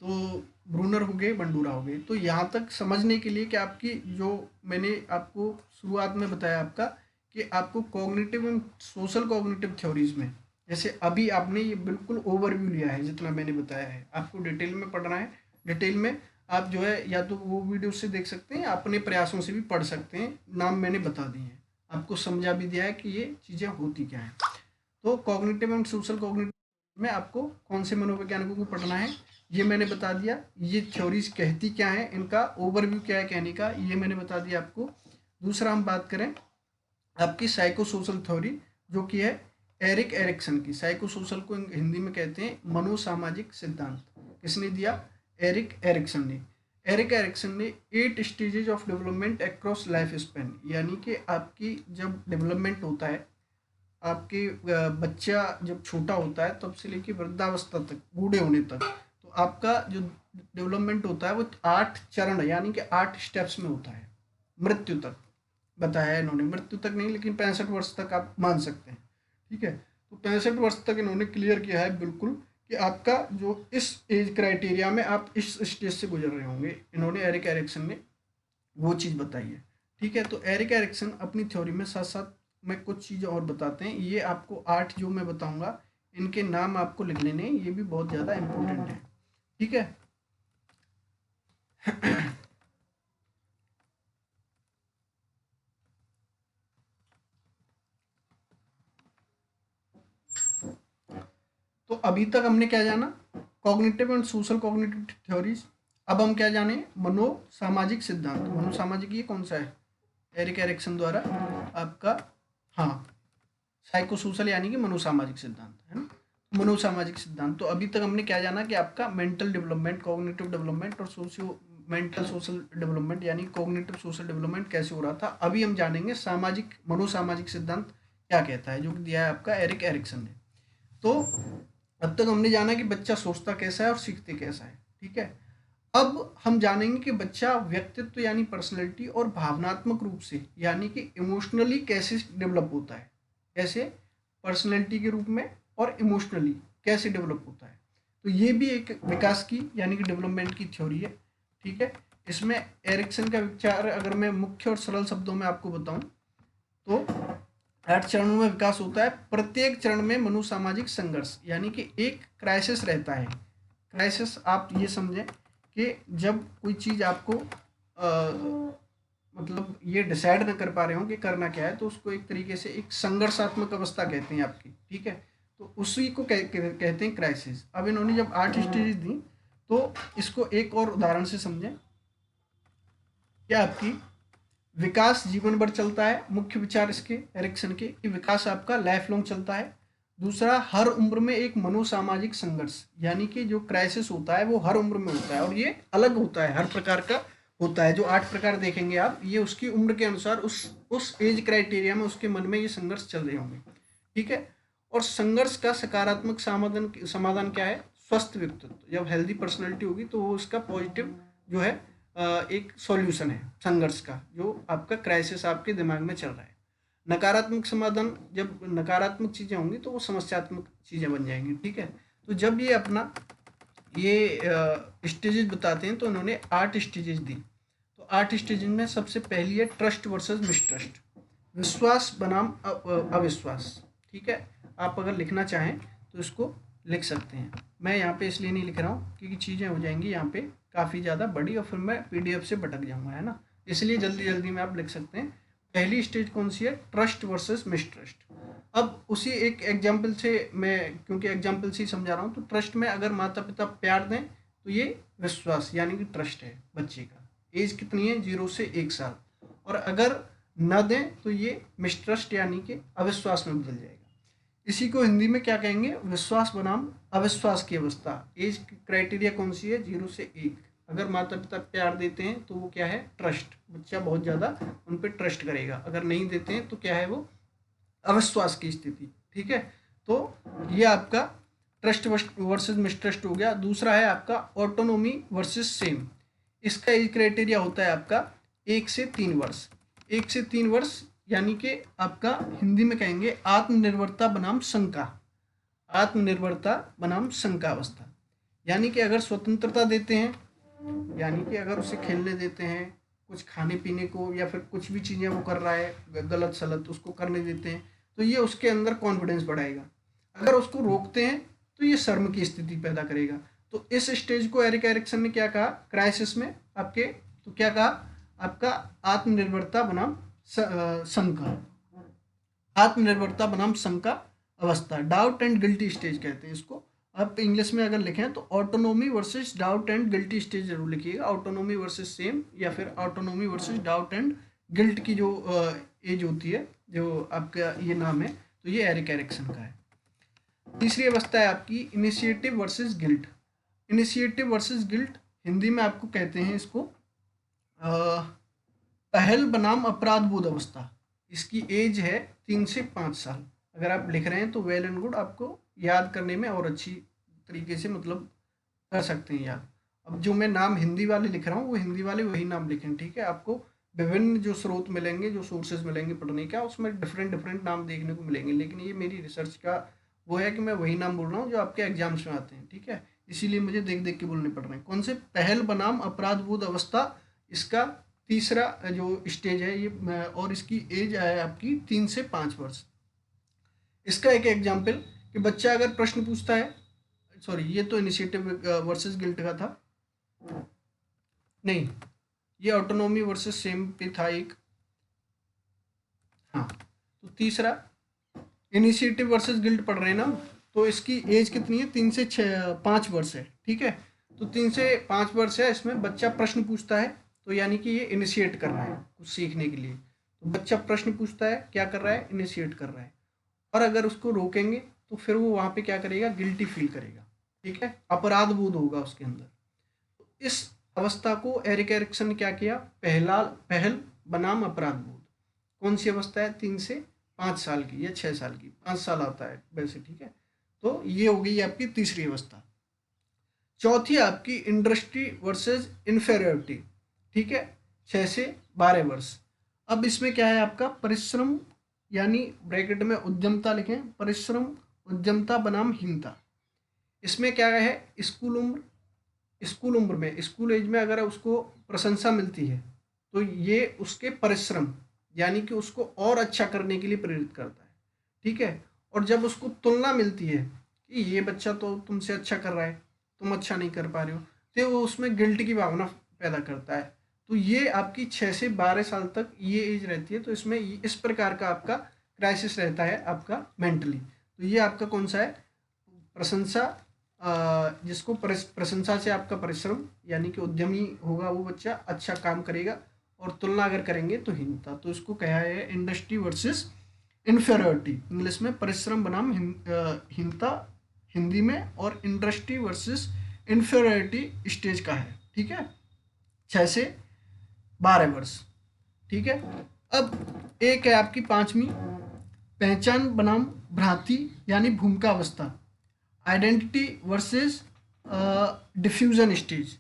तो ब्रूनर हो गए, बंडूरा हो गए। तो यहाँ तक समझने के लिए कि आपकी जो मैंने आपको शुरुआत में बताया आपका कि आपको cognitive and social cognitive theories में, जैसे अभी आपने ये बिल्कुल ओवरव्यू लिया है, जितना मैंने बताया है आपको डिटेल में पढ़ना है। डिटेल में आप जो है या तो वो वीडियो से देख सकते हैं, अपने प्रयासों से भी पढ़ सकते हैं, नाम मैंने बता दिए हैं, आपको समझा भी दिया है कि ये चीज़ें होती क्या हैं। तो कॉग्निटिव एंड सोशल कॉग्निटिव में आपको कौन से मनोवैज्ञानिकों को पढ़ना है ये मैंने बता दिया। ये थ्योरीज कहती क्या है, इनका ओवरव्यू क्या है कहने का, ये मैंने बता दिया आपको। दूसरा हम बात करें आपकी साइको सोशल थ्योरी, जो कि है एरिक एरिक्सन की। साइको सोशल को हिंदी में कहते हैं मनोसामाजिक सिद्धांत। किसने दिया? एरिक एरिक्सन ने। एरिक एरिक्सन ने 8 stages of development across life span, यानी कि आपकी जब डेवलपमेंट होता है, आपके बच्चा जब छोटा होता है तब से लेके वृद्धावस्था तक, बूढ़े होने तक, तो आपका जो डेवलपमेंट होता है वो 8 चरण यानी कि 8 स्टेप्स में होता है, मृत्यु तक बताया है इन्होंने। मृत्यु तक नहीं, लेकिन 65 वर्ष तक आप मान सकते हैं। ठीक है, तो 65 वर्ष तक इन्होंने क्लियर किया है बिल्कुल कि आपका जो इस एज क्राइटेरिया में आप इस स्टेज से गुजर रहे होंगे। इन्होंने एरिक एरिक्सन ने वो चीज़ बताई है। ठीक है, तो एरिक एरिक्सन अपनी थ्योरी में साथ साथ में कुछ चीज़ और बताते हैं। ये आपको 8 जो मैं बताऊंगा इनके नाम आपको लिख लेने हैं, ये भी बहुत ज़्यादा इम्पोर्टेंट है। ठीक है, तो अभी तक हमने क्या जाना? Cognitive and social cognitive theories. अब हम क्या जाने? मनोसामाजिक सिद्धांत। मनोसामाजिक ये कौन सा है? एरिक एरिक्सन द्वारा आपका, हाँ, साइको सोशल यानी कि मनोसामाजिक सिद्धांत है ना, मनोसामाजिक सिद्धांत। तो अभी तक हमने क्या जाना कि आपका मेंटल डेवलपमेंट, कॉग्निटिव डेवलपमेंट और सोशियो मेंटल सोशल डेवलपमेंट यानी कॉग्निटिव सोशल डेवलपमेंट कैसे हो रहा था। अभी हम जानेंगे सामाजिक मनोसामाजिक सिद्धांत क्या कहता है, जो कि दिया है आपका एरिक एरिक्सन ने। तो अब तक हमने जाना कि बच्चा सोचता कैसा है और सीखते कैसा है। ठीक है, अब हम जानेंगे कि बच्चा व्यक्तित्व यानी पर्सनैलिटी और भावनात्मक रूप से यानी कि इमोशनली कैसे डेवलप होता है, कैसे पर्सनैलिटी के रूप में और इमोशनली कैसे डेवलप होता है। तो ये भी एक विकास की यानी कि डेवलपमेंट की थ्योरी है। ठीक है, इसमें एरिक्सन का विचार अगर मैं मुख्य और सरल शब्दों में आपको बताऊं तो 8 चरणों में विकास होता है। प्रत्येक चरण में मनोसामाजिक संघर्ष यानी कि एक क्राइसिस रहता है। क्राइसिस आप ये समझें कि जब कोई चीज़ आपको मतलब ये डिसाइड ना कर पा रहे हो कि करना क्या है, तो उसको एक तरीके से एक संघर्षात्मक अवस्था कहते हैं आपकी। ठीक है, तो उसी को कहते हैं क्राइसिस। अब इन्होंने जब 8 स्टेजेस दी तो इसको एक और उदाहरण से समझें। क्या आपकी विकास जीवन भर चलता है। मुख्य विचार इसके एरिक्सन के कि विकास आपका लाइफ लॉन्ग चलता है। दूसरा, हर उम्र में एक मनोसामाजिक संघर्ष यानी कि जो क्राइसिस होता है वो हर उम्र में होता है और ये अलग होता है, हर प्रकार का होता है। जो 8 प्रकार देखेंगे आप, ये उसकी उम्र के अनुसार उस एज क्राइटेरिया में उसके मन में ये संघर्ष चल रहे होंगे। ठीक है, और संघर्ष का सकारात्मक समाधान क्या है? स्वस्थ व्यक्तित्व। जब हेल्दी पर्सनैलिटी होगी तो वो उसका पॉजिटिव जो है एक सॉल्यूशन है संघर्ष का, जो आपका क्राइसिस आपके दिमाग में चल रहा है। नकारात्मक समाधान, जब नकारात्मक चीज़ें होंगी तो वो समस्यात्मक चीज़ें बन जाएंगी। ठीक है, तो जब ये अपना ये स्टेजेस बताते हैं तो उन्होंने 8 स्टेजेस दी। तो 8 स्टेजेस में सबसे पहली है ट्रस्ट वर्सेस मिसट्रस्ट, विश्वास बनाम अविश्वास। ठीक है, आप अगर लिखना चाहें तो इसको लिख सकते हैं। मैं यहाँ पे इसलिए नहीं लिख रहा हूँ क्योंकि चीज़ें हो जाएंगी यहाँ पे काफ़ी ज़्यादा बड़ी और फिर मैं पीडीएफ से भटक जाऊँगा, है ना, इसलिए जल्दी जल्दी में आप लिख सकते हैं। पहली स्टेज कौन सी है? Trust versus mistrust. अब उसी एक एग्जाम्पल से मैं, क्योंकि एग्जाम्पल से ही समझा रहा हूँ, तो ट्रस्ट में अगर माता पिता प्यार दें तो ये विश्वास यानी कि ट्रस्ट है बच्चे का। एज कितनी है? 0 से 1 साल। और अगर न दें तो ये मिसट्रस्ट यानी कि अविश्वास में बदल जाएगा। इसी को हिंदी में क्या कहेंगे? विश्वास बनाम अविश्वास की अवस्था। एज क्राइटेरिया कौन सी है? 0 से 1। अगर माता पिता प्यार देते हैं तो वो क्या है? ट्रस्ट। बच्चा बहुत ज़्यादा उन पर ट्रस्ट करेगा। अगर नहीं देते हैं तो क्या है? वो अविश्वास की स्थिति। ठीक है, तो ये आपका ट्रस्ट वर्सेस मिसट्रस्ट हो गया। दूसरा है आपका ऑटोनोमी वर्सेस सेम। इसका एज क्राइटेरिया होता है आपका 1 से 3 वर्ष। 1 से 3 वर्ष यानी कि आपका हिंदी में कहेंगे आत्मनिर्भरता बनाम शंका, आत्मनिर्भरता बनाम शंका अवस्था। यानी कि अगर स्वतंत्रता देते हैं, यानी कि अगर उसे खेलने देते हैं, कुछ खाने पीने को या फिर कुछ भी चीज़ें वो कर रहा है गलत सलत उसको करने देते हैं, तो ये उसके अंदर कॉन्फिडेंस बढ़ाएगा। अगर उसको रोकते हैं तो ये शर्म की स्थिति पैदा करेगा। तो इस स्टेज को एरिक एरिक्सन ने क्या कहा क्राइसिस में आपके, तो क्या कहा आपका आत्मनिर्भरता बनाम शंका, आत्मनिर्भरता बनाम शंका अवस्था, डाउट एंड गिल्टी स्टेज कहते हैं इसको। आप इंग्लिश में अगर लिखें तो autonomy versus doubt and guilty stage जरूर लिखिएगा, ऑटोनोमी वर्सेस सेम या फिर autonomy versus doubt and guilt की जो एज होती है, जो आपका ये नाम है, तो ये एरिक एरिक्सन का है। तीसरी अवस्था है आपकी initiative versus guilt. Initiative versus guilt Hindi में आपको कहते हैं इसको पहल बनाम अपराध बोध अवस्था। इसकी एज है 3 से 5 साल। अगर आप लिख रहे हैं तो वेल एंड गुड, आपको याद करने में और अच्छी तरीके से मतलब कर सकते हैं याद। अब जो मैं नाम हिंदी वाले लिख रहा हूँ वो हिंदी वाले वही नाम लिखें, ठीक है। आपको विभिन्न जो स्रोत मिलेंगे, जो सोर्सेज मिलेंगे पढ़ने का, उसमें डिफरेंट डिफरेंट नाम देखने को मिलेंगे, लेकिन ये मेरी रिसर्च का वो है कि मैं वही नाम बोल रहा हूँ जो आपके एग्जाम्स में आते हैं, ठीक है। इसीलिए मुझे देख देख के बोलने पड़ रहे हैं। कौन से पहल बनाम अपराध बोध अवस्था, इसका तीसरा जो स्टेज है ये, और इसकी एज है आपकी 3 से 5 वर्ष। इसका एक एग्जाम्पल कि बच्चा अगर प्रश्न पूछता है, सॉरी ये तो इनिशिएटिव वर्सेस गिल्ट का था, नहीं ये ऑटोनॉमी वर्सेस सेम पे था एक, हाँ। तो तीसरा इनिशिएटिव वर्सेस गिल्ट पढ़ रहे हैं ना, तो इसकी एज कितनी है 3 से 5 वर्ष है, ठीक है। तो 3 से 5 वर्ष है, इसमें बच्चा प्रश्न पूछता है, तो यानी कि ये इनिशिएट कर रहा है कुछ सीखने के लिए। तो बच्चा प्रश्न पूछता है, क्या कर रहा है, इनिशिएट कर रहा है। और अगर उसको रोकेंगे तो फिर वो वहाँ पे क्या करेगा, गिल्टी फील करेगा, ठीक है, अपराध बोध होगा उसके अंदर। तो इस अवस्था को एरिक एरिक्सन ने क्या किया, पहल बनाम अपराध बोध। कौन सी अवस्था है, 3 से 5 साल की या 6 साल की, 5 साल आता है वैसे, ठीक है। तो ये हो गई आपकी तीसरी अवस्था। चौथी आपकी इंडस्ट्री वर्सेस इन्फेरियोरिटी, ठीक है, 6 से 12 वर्ष। अब इसमें क्या है आपका परिश्रम, यानी ब्रैकेट में उद्यमता लिखें, परिश्रम उद्यमता बनाम हीनता। इसमें क्या है, स्कूल उम्र में, स्कूल एज में अगर उसको प्रशंसा मिलती है तो ये उसके परिश्रम यानी कि उसको और अच्छा करने के लिए प्रेरित करता है, ठीक है। और जब उसको तुलना मिलती है कि ये बच्चा तो तुमसे अच्छा कर रहा है, तुम अच्छा नहीं कर पा रहे हो, तो वो उसमें गिल्ट की भावना पैदा करता है। तो ये आपकी 6 से 12 साल तक ये एज रहती है। तो इसमें इस प्रकार का आपका क्राइसिस रहता है आपका मेंटली। तो ये आपका कौन सा है, प्रशंसा, जिसको प्रशंसा से आपका परिश्रम यानी कि उद्यमी होगा वो बच्चा, अच्छा काम करेगा, और तुलना अगर करेंगे तो हीनता। तो इसको कहा है इंडस्ट्री वर्सेस इन्फेरियोरिटी, इंग्लिश में परिश्रम बनाम हीनता हिंदी में, और इंडस्ट्री वर्सेस इन्फेरियोरिटी स्टेज का है, ठीक है, 6 से 12 वर्ष, ठीक है। अब एक है आपकी पांचवी, पहचान बनाम भ्रांति यानी भूमिका अवस्था, आइडेंटिटी वर्सेस डिफ्यूजन स्टेज।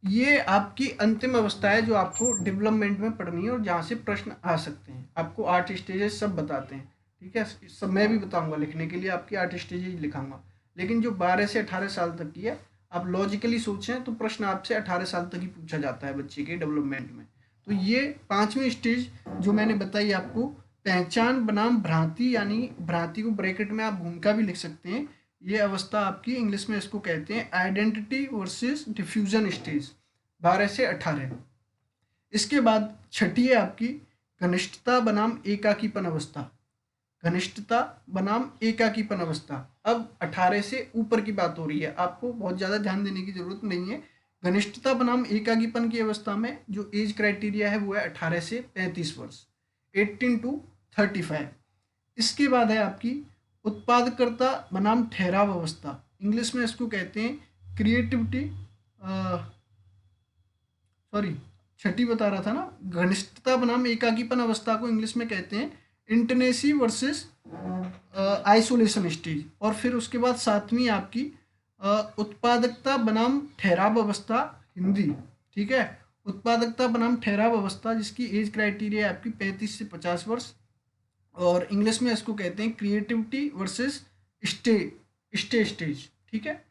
ये आपकी अंतिम अवस्था है जो आपको डेवलपमेंट में पढ़नी है और जहाँ से प्रश्न आ सकते हैं। आपको 8 स्टेजेस सब बताते हैं, ठीक है, सब मैं भी बताऊंगा लिखने के लिए, आपकी 8 स्टेजेस लिखाऊंगा। लेकिन जो 12 से 18 साल तक की है, आप लॉजिकली सोचें तो प्रश्न आपसे 18 साल तक ही पूछा जाता है बच्चे के डेवलपमेंट में। तो ये पांचवी स्टेज जो मैंने बताई आपको, पहचान बनाम भ्रांति, यानी भ्रांति को ब्रैकेट में आप भूमिका भी लिख सकते हैं, ये अवस्था आपकी इंग्लिश में इसको कहते हैं आइडेंटिटी वर्सेस डिफ्यूजन स्टेज, 12 से 18। इसके बाद छठी है आपकी घनिष्ठता बनाम एकाकीपन अवस्था, घनिष्ठता बनाम एकाकीपन अवस्था। अब 18 से ऊपर की बात हो रही है, आपको बहुत ज़्यादा ध्यान देने की जरूरत नहीं है। घनिष्ठता बनाम एकाकीपन की अवस्था में जो एज क्राइटेरिया है वो है 18 से 35 वर्ष, 18 to 35। इसके बाद है आपकी उत्पादकता बनाम ठहराव अवस्था, इंग्लिश में इसको कहते हैं क्रिएटिविटी, सॉरी छठी बता रहा था ना, घनिष्ठता बनाम एकाकीपन अवस्था को इंग्लिश में कहते हैं इंटिमेसी वर्सेस आइसोलेशन स्टेज। और फिर उसके बाद सातवीं आपकी उत्पादकता बनाम ठहराव अवस्था, हिंदी ठीक है। उत्पादकता बनाम ठहराव अवस्था, जिसकी एज क्राइटेरिया है आपकी 35 से 50 वर्ष, और इंग्लिश में इसको कहते हैं क्रिएटिविटी वर्सेस स्टे स्टेज, ठीक है।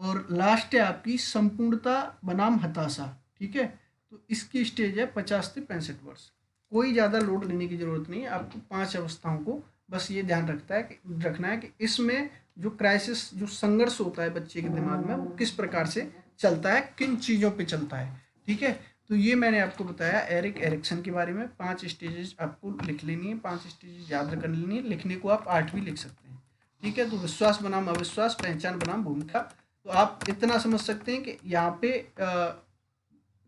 और लास्ट है आपकी संपूर्णता बनाम हताशा, ठीक है। तो इसकी स्टेज है 50 से 65 वर्ष। कोई ज़्यादा लोड लेने की ज़रूरत नहीं है, आपको 5 अवस्थाओं को बस ये ध्यान रखना है कि इसमें जो क्राइसिस, जो संघर्ष होता है बच्चे के दिमाग में, वो किस प्रकार से चलता है, किन चीज़ों पे चलता है, ठीक है। तो ये मैंने आपको बताया एरिक एरिक्सन के बारे में। 5 स्टेजेस आपको लिख लेनी है, 5 स्टेजेस याद कर लेनी है। लिखने को आप 8 भी लिख सकते हैं, ठीक है। तो विश्वास बनाम अविश्वास, पहचान बनाम भूमिका। तो आप इतना समझ सकते हैं कि यहाँ पे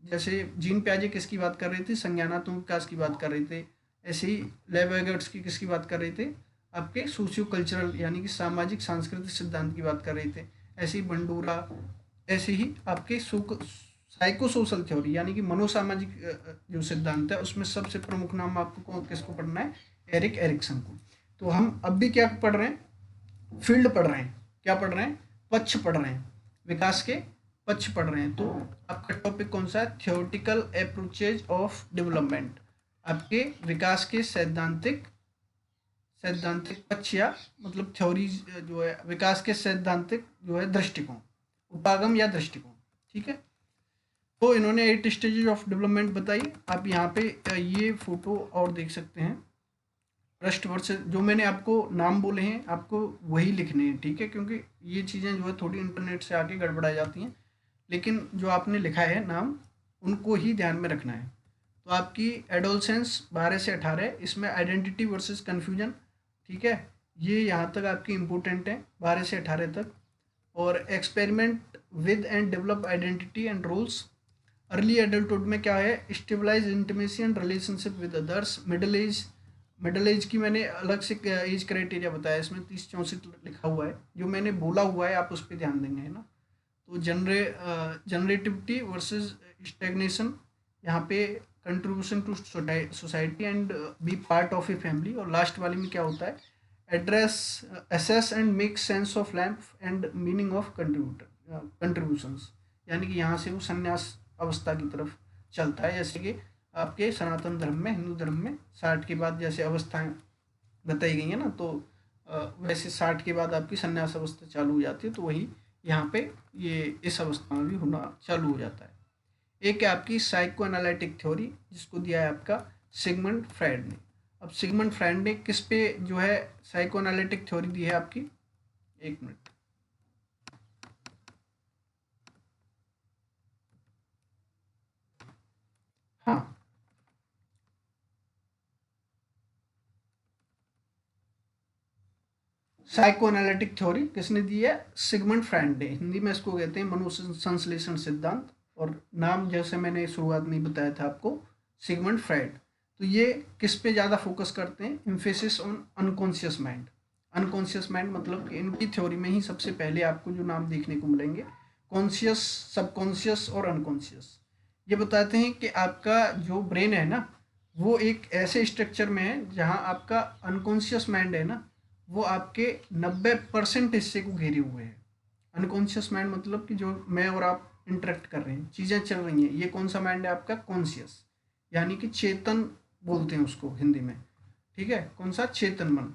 जैसे जीन प्याजे किसकी बात कर रहे थे, संज्ञानात्मक विकास की बात कर रहे थे। ऐसे ही लेवेगर्ट्स की किसकी बात कर रहे थे, आपके सोशियो कल्चरल यानी कि सामाजिक सांस्कृतिक सिद्धांत की बात कर रहे थे। ऐसे ही बंडूरा, ऐसे ही आपके साइको सोशल थ्योरी यानी कि मनोसामाजिक जो सिद्धांत है, उसमें सबसे प्रमुख नाम आपको किसको पढ़ना है, एरिक एरिक्सन को। तो हम अब भी क्या पढ़ रहे हैं, फील्ड पढ़ रहे हैं। क्या पढ़ रहे हैं, पक्ष पढ़ रहे हैं, विकास के पक्ष पढ़ रहे हैं। तो आपका टॉपिक कौन सा है, थियोरेटिकल अप्रोचेज ऑफ डेवलपमेंट, आपके विकास के सैद्धांतिक पक्ष, या मतलब थ्योरीज जो है विकास के सैद्धांतिक जो है दृष्टिकोण, उपागम या दृष्टिकोण, ठीक है। तो इन्होंने 8 स्टेजेज ऑफ डेवलपमेंट बताई। आप यहाँ पे ये फोटो और देख सकते हैं। पृष्ठवर्ष जो मैंने आपको नाम बोले हैं, आपको वही लिखने हैं, ठीक है, क्योंकि ये चीज़ें जो है थोड़ी इंटरनेट से आके गड़बड़ा जाती हैं, लेकिन जो आपने लिखा है नाम, उनको ही ध्यान में रखना है। तो आपकी एडोलसेंस 12 से 18, इसमें आइडेंटिटी वर्सेस कन्फ्यूजन, ठीक है, ये यहाँ तक आपकी इम्पोर्टेंट है 12 से 18 तक। और experiment with and develop identity and roles. Early adulthood में क्या है, stabilise intimacy and relationship with others. Middle age की मैंने अलग से एज क्राइटेरिया बताया, इसमें 30-64 लिखा हुआ है, जो मैंने बोला हुआ है आप उस पर ध्यान देंगे, है ना। तो जनरेटिविटी वर्सेस स्टेगनेशन, यहाँ पे contribution to society and be part of a family. और लास्ट वाली में क्या होता है, assess and make sense of life and meaning of contributions, यानी कि यहाँ से वो संन्यास अवस्था की तरफ चलता है। जैसे कि आपके सनातन धर्म में, हिंदू धर्म में 60 के बाद जैसे अवस्थाएं बताई गई हैं ना, तो वैसे 60 के बाद आपकी संन्यास अवस्था चालू हो जाती है। तो वही यहाँ पे ये इस अवस्था में भी होना चालू हो जाता है। एक है आपकी साइको एनालिटिक थ्योरी, जिसको दिया है आपका सिगमंड फ्रायड ने। अब सिगमंड फ्रायड ने किस पे जो है साइको एनालिटिक थ्योरी दी है आपकी, एक मिनट, हाँ, साइको एनालिटिक थ्योरी किसने दी है, सिगमंड फ्रायड ने। हिंदी में इसको कहते हैं मनोसंश्लेषण सिद्धांत, और नाम जैसे मैंने शुरुआत में बताया था आपको, सिगमंड फ्रायड। तो ये किस पे ज़्यादा फोकस करते हैं, emphasis on unconscious mind. Unconscious mind मतलब कि इनकी थ्योरी में ही सबसे पहले आपको जो नाम देखने को मिलेंगे, कॉन्शियस, सबकॉन्शियस और अनकॉन्शियस। ये बताते हैं कि आपका जो ब्रेन है ना, वो एक ऐसे स्ट्रक्चर में है जहाँ आपका अनकॉन्शियस माइंड है ना, वो आपके 90% हिस्से को घेरे हुए हैं। अनकॉन्शियस माइंड मतलब कि जो मैं और आप इंटरेक्ट कर रहे हैं, चीज़ें चल रही हैं, ये कौन सा माइंड है आपका, कॉन्शियस, यानी कि चेतन बोलते हैं उसको हिंदी में, ठीक है, कौन सा, चेतन मन।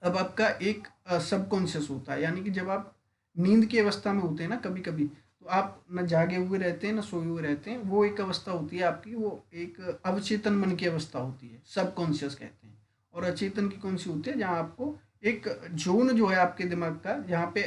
अब आपका एक सबकॉन्शियस होता है, यानी कि जब आप नींद की अवस्था में होते हैं ना, कभी कभी तो आप न जागे हुए रहते हैं न सोए हुए रहते हैं, वो एक अवस्था होती है आपकी, वो एक अवचेतन मन की अवस्था होती है, सबकॉन्शियस कहते हैं। और अचेतन की कौन सी होती है, जहाँ आपको एक जोन जो है आपके दिमाग का, जहाँ पे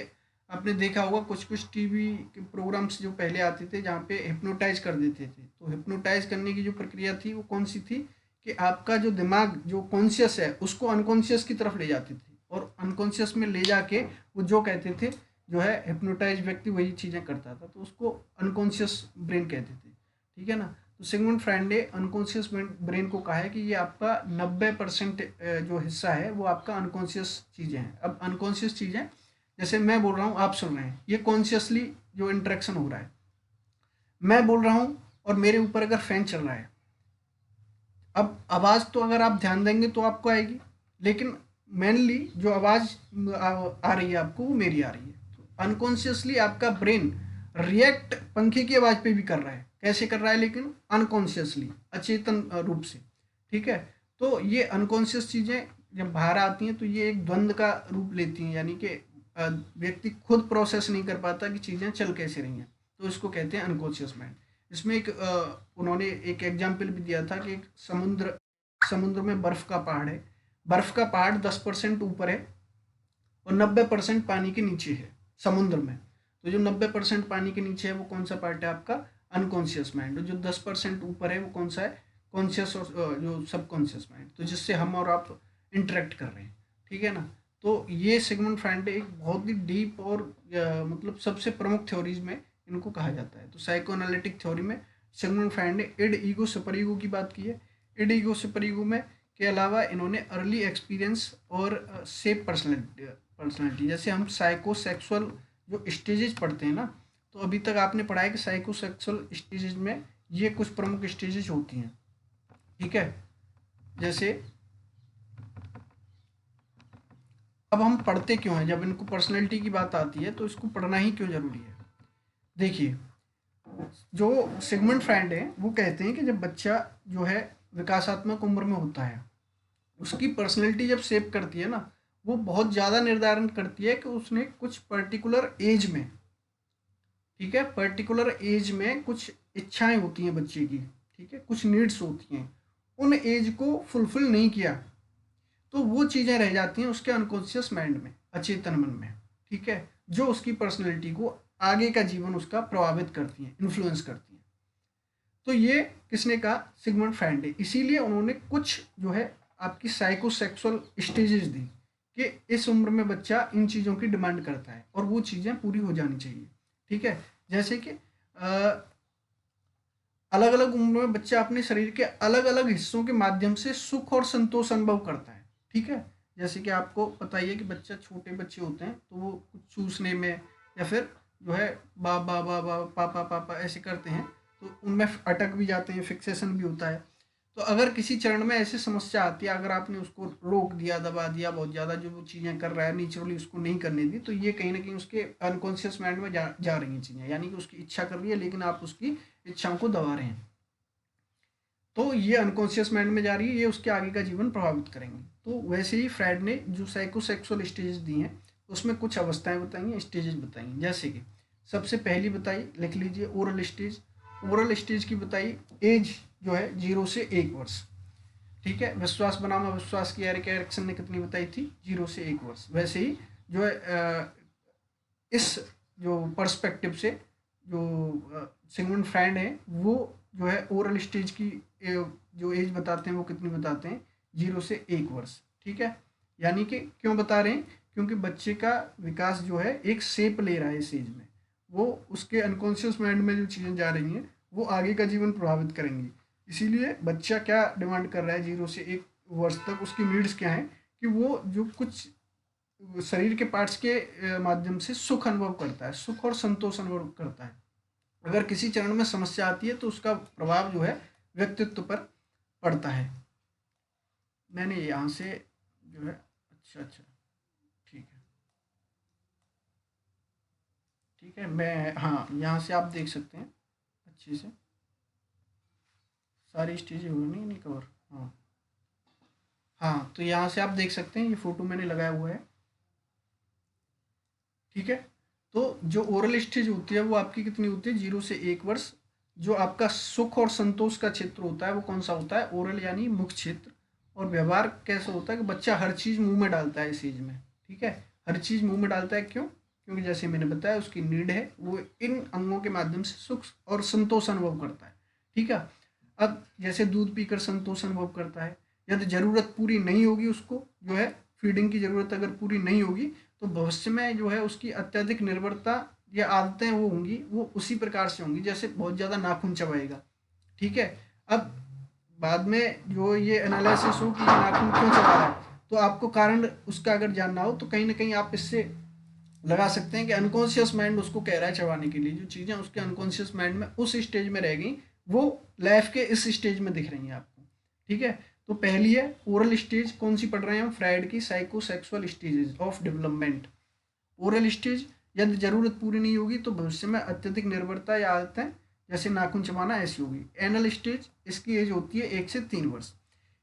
आपने देखा होगा कुछ टीवी के प्रोग्राम्स जो पहले आते थे, जहाँ पे हिप्नोटाइज कर देते थे। तो हिप्नोटाइज करने की जो प्रक्रिया थी वो कौन सी थी, कि आपका जो दिमाग जो कॉन्शियस है उसको अनकॉन्शियस की तरफ ले जाती थी, और अनकॉन्शियस में ले जाके वो जो कहते थे, जो है हिप्नोटाइज व्यक्ति वही चीज़ें करता था, तो उसको अनकॉन्शियस ब्रेन कहते थे, ठीक है ना। तो सिगमंड फ्रायड ने अनकॉन्शियस ब्रेन को कहा है कि ये आपका 90% जो हिस्सा है वो आपका अनकॉन्शियस चीज़ें हैं। अब अनकॉन्शियस चीज़ें, जैसे मैं बोल रहा हूँ, आप सुन रहे हैं, ये कॉन्शियसली जो इंटरेक्शन हो रहा है, मैं बोल रहा हूँ और मेरे ऊपर अगर फैन चल रहा है, अब आवाज़ तो अगर आप ध्यान देंगे तो आपको आएगी, लेकिन मेनली जो आवाज़ आ रही है आपको, वो मेरी आ रही है। तो अनकॉन्शियसली आपका ब्रेन रिएक्ट पंखे की आवाज़ पे भी कर रहा है। कैसे कर रहा है? लेकिन अनकॉन्शियसली, अचेतन रूप से। ठीक है, तो ये अनकॉन्शियस चीज़ें जब बाहर आती हैं तो ये एक द्वंद्व का रूप लेती हैं, यानी कि व्यक्ति खुद प्रोसेस नहीं कर पाता कि चीज़ें चल कैसे रही हैं, तो इसको कहते हैं अनकॉन्शियस माइंड। इसमें एक उन्होंने एक एग्जाम्पल भी दिया था कि एक समुद्र में बर्फ़ का पहाड़ है। बर्फ़ का पहाड़ 10% ऊपर है और 90% पानी के नीचे है समुद्र में। तो जो 90% पानी के नीचे है वो कौन सा पार्ट है आपका? Unconscious mind. जो 10% ऊपर है वो कौन सा है? कॉन्शियस और जो सबकॉन्शियस माइंड, तो जिससे हम और आप इंटरेक्ट कर रहे हैं। ठीक है ना? तो ये सिगमंड फ्रायड एक बहुत ही डीप और मतलब सबसे प्रमुख थ्योरीज में इनको कहा जाता है। तो साइको एनालिटिक थ्योरी में सिगमंड फ्रायड ने इड ईगो सुपर ईगो की बात की है। इड ईगो सुपर ईगो में के अलावा इन्होंने अर्ली एक्सपीरियंस और सेफ पर्सनैलिटी, जैसे हम साइकोसेक्सुअल जो स्टेजेस पढ़ते हैं ना, तो अभी तक आपने पढ़ा है कि साइकोसेक्सुअल स्टेजेस में ये कुछ प्रमुख स्टेजेस होती हैं। ठीक है, जैसे अब हम पढ़ते क्यों हैं? जब इनको पर्सनैलिटी की बात आती है तो इसको पढ़ना ही क्यों जरूरी है? देखिए, जो सिगमंड फ्रायड है वो कहते हैं कि जब बच्चा जो है विकासात्मक उम्र में होता है, उसकी पर्सनैलिटी जब शेप करती है ना, वो बहुत ज़्यादा निर्धारण करती है कि उसने कुछ पर्टिकुलर एज में, ठीक है, पर्टिकुलर एज में कुछ इच्छाएं होती हैं बच्चे की, ठीक है, कुछ नीड्स होती हैं, उन एज को फुलफिल नहीं किया तो वो चीज़ें रह जाती हैं उसके अनकॉन्शियस माइंड में, अचेतन मन में। ठीक है, जो उसकी पर्सनैलिटी को आगे का जीवन उसका प्रभावित करती हैं, इन्फ्लुएंस करती हैं। तो ये किसने कहा? सिगमंड फ्रायड ने। इसीलिए उन्होंने कुछ जो है आपकी साइकोसेक्सुअल स्टेजेस दी कि इस उम्र में बच्चा इन चीज़ों की डिमांड करता है और वो चीज़ें पूरी हो जानी चाहिए। ठीक है, जैसे कि अलग अलग उम्र में बच्चा अपने शरीर के अलग अलग हिस्सों के माध्यम से सुख और संतोष अनुभव करता है। ठीक है, जैसे कि आपको पता ही है कि बच्चा, छोटे बच्चे होते हैं तो वो कुछ चूसने में या फिर जो है बा बा बा बा पापा पापा ऐसे करते हैं, तो उनमें अटक भी जाते हैं, फिक्सेशन भी होता है। तो अगर किसी चरण में ऐसी समस्या आती है, अगर आपने उसको रोक दिया, दबा दिया, बहुत ज़्यादा जो वो चीज़ें कर रहा है नेचुरली उसको नहीं करने दी, तो ये कहीं ना कहीं उसके अनकॉन्शियस माइंड में जा रही हैं चीज़ें, यानी कि उसकी इच्छा कर रही है लेकिन आप उसकी इच्छाओं को दबा रहे हैं, तो ये अनकॉन्शियस माइंड में जा रही है, ये उसके आगे का जीवन प्रभावित करेंगे। तो वैसे ही फ्रायड ने जो साइकोसेक्सुअल स्टेजेस दी हैं उसमें कुछ अवस्थाएं बताई हैं, स्टेजेस बताई हैं। जैसे कि सबसे पहली बताई, लिख लीजिए, ओरल स्टेज। ओरल स्टेज की बताई एज जो है 0 से 1 वर्ष। ठीक है, विश्वास बनाम अविश्वास की एरिक एरिक्सन ने कितनी बताई थी? 0 से 1 वर्ष। वैसे ही जो है इस जो पर्सपेक्टिव से जो सिगमंड फ्रायड है वो जो है ओरल स्टेज की जो एज बताते हैं वो कितनी बताते हैं? 0 से 1 वर्ष। ठीक है, यानी कि क्यों बता रहे हैं? क्योंकि बच्चे का विकास जो है एक शेप ले रहा है इस एज में, वो उसके अनकॉन्शियस माइंड में जो चीज़ें जा रही हैं वो आगे का जीवन प्रभावित करेंगी। इसीलिए बच्चा क्या डिमांड कर रहा है 0 से 1 वर्ष तक, उसकी नीड्स क्या हैं कि वो जो कुछ शरीर के पार्ट्स के माध्यम से सुख अनुभव करता है, सुख और संतोष अनुभव करता है। अगर किसी चरण में समस्या आती है तो उसका प्रभाव जो है व्यक्तित्व पर पड़ता है। मैंने यहाँ से जो है, अच्छा अच्छा, ठीक है, ठीक है, मैं, हाँ, यहाँ से आप देख सकते हैं अच्छे से सारी स्टेजें हुई नहीं नहीं कवर। हाँ हाँ, तो यहाँ से आप देख सकते हैं, ये फोटो मैंने लगाया हुआ है। ठीक है, तो जो ओरल स्टेज होती है वो आपकी कितनी होती है? 0 से 1 वर्ष। जो आपका सुख और संतोष का क्षेत्र होता है वो कौन सा होता है? ओरल, यानी मुख क्षेत्र। और व्यवहार कैसा होता है कि बच्चा हर चीज़ मुंह में डालता है इस एज में। ठीक है, हर चीज़ मुंह में डालता है, क्यों? क्योंकि जैसे मैंने बताया उसकी नीड है, वो इन अंगों के माध्यम से सुख और संतोष अनुभव करता है। ठीक है, अब जैसे दूध पीकर संतोष अनुभव करता है, यदि ज़रूरत पूरी नहीं होगी, उसको जो है फीडिंग की ज़रूरत अगर पूरी नहीं होगी तो भविष्य में जो है उसकी अत्यधिक निर्भरता या आदतें वो होंगी, वो उसी प्रकार से होंगी जैसे बहुत ज़्यादा नाखून चबाएगा। ठीक है, अब बाद में जो ये एनालिसिस हो कि ये नाखून क्यों चबा रहा है, तो आपको कारण उसका अगर जानना हो तो कहीं ना कहीं आप इससे लगा सकते हैं कि अनकॉन्शियस माइंड उसको कह रहा है चबाने के लिए। जो चीज़ें उसके अनकॉन्शियस माइंड में उस स्टेज में रह गई वो लाइफ के इस स्टेज में दिख रही हैं आपको। ठीक है, तो पहली है ओरल स्टेज। कौन सी पढ़ रहे हैं हम? फ्रायड की psychosexual stages of development. Oral stage यदि ज़रूरत पूरी नहीं होगी तो भविष्य में अत्यधिक निर्भरता या आदतें जैसे नाखून चबाना ऐसी होगी। एनल स्टेज, इसकी एज होती है 1 से 3 वर्ष।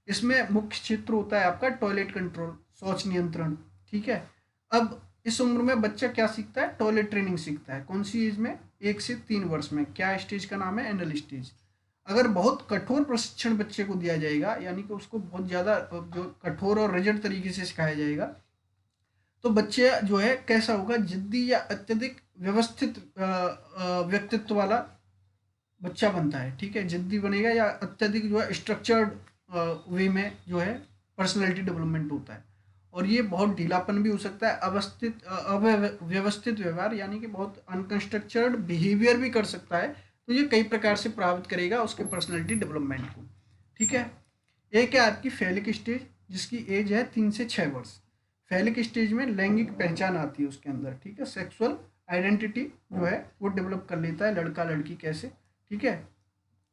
इसमें मुख्य क्षेत्र होता है आपका टॉयलेट कंट्रोल, शौच नियंत्रण, ठीक है। अब इस उम्र में बच्चा क्या सीखता है, टॉयलेट ट्रेनिंग सीखता है। कौन सी एज में, 1 से 3 वर्ष में। क्या स्टेज का नाम है, एनल स्टेज। अगर बहुत कठोर प्रशिक्षण बच्चे को दिया जाएगा, यानी कि उसको बहुत ज़्यादा जो कठोर और रिजिड तरीके से सिखाया जाएगा, तो बच्चे जो है कैसा होगा, जिद्दी या अत्यधिक व्यवस्थित व्यक्तित्व वाला बच्चा बनता है, ठीक है। जिद्दी बनेगा या अत्यधिक जो है स्ट्रक्चर्ड वे में जो है पर्सनैलिटी डेवलपमेंट होता है। और ये बहुत ढीलापन भी हो सकता है, अव्यवस्थित व्यवहार, यानी कि बहुत अनकंस्ट्रक्चर्ड बिहेवियर भी कर सकता है। तो ये कई प्रकार से प्रभावित करेगा उसके पर्सनैलिटी डेवलपमेंट को, ठीक है। एक है आपकी फैलिक स्टेज, जिसकी एज है 3 से 6 वर्ष। फैलिक स्टेज में लैंगिक पहचान आती है उसके अंदर, ठीक है। सेक्सुअल आइडेंटिटी जो है वो डेवलप कर लेता है, लड़का लड़की कैसे, ठीक है।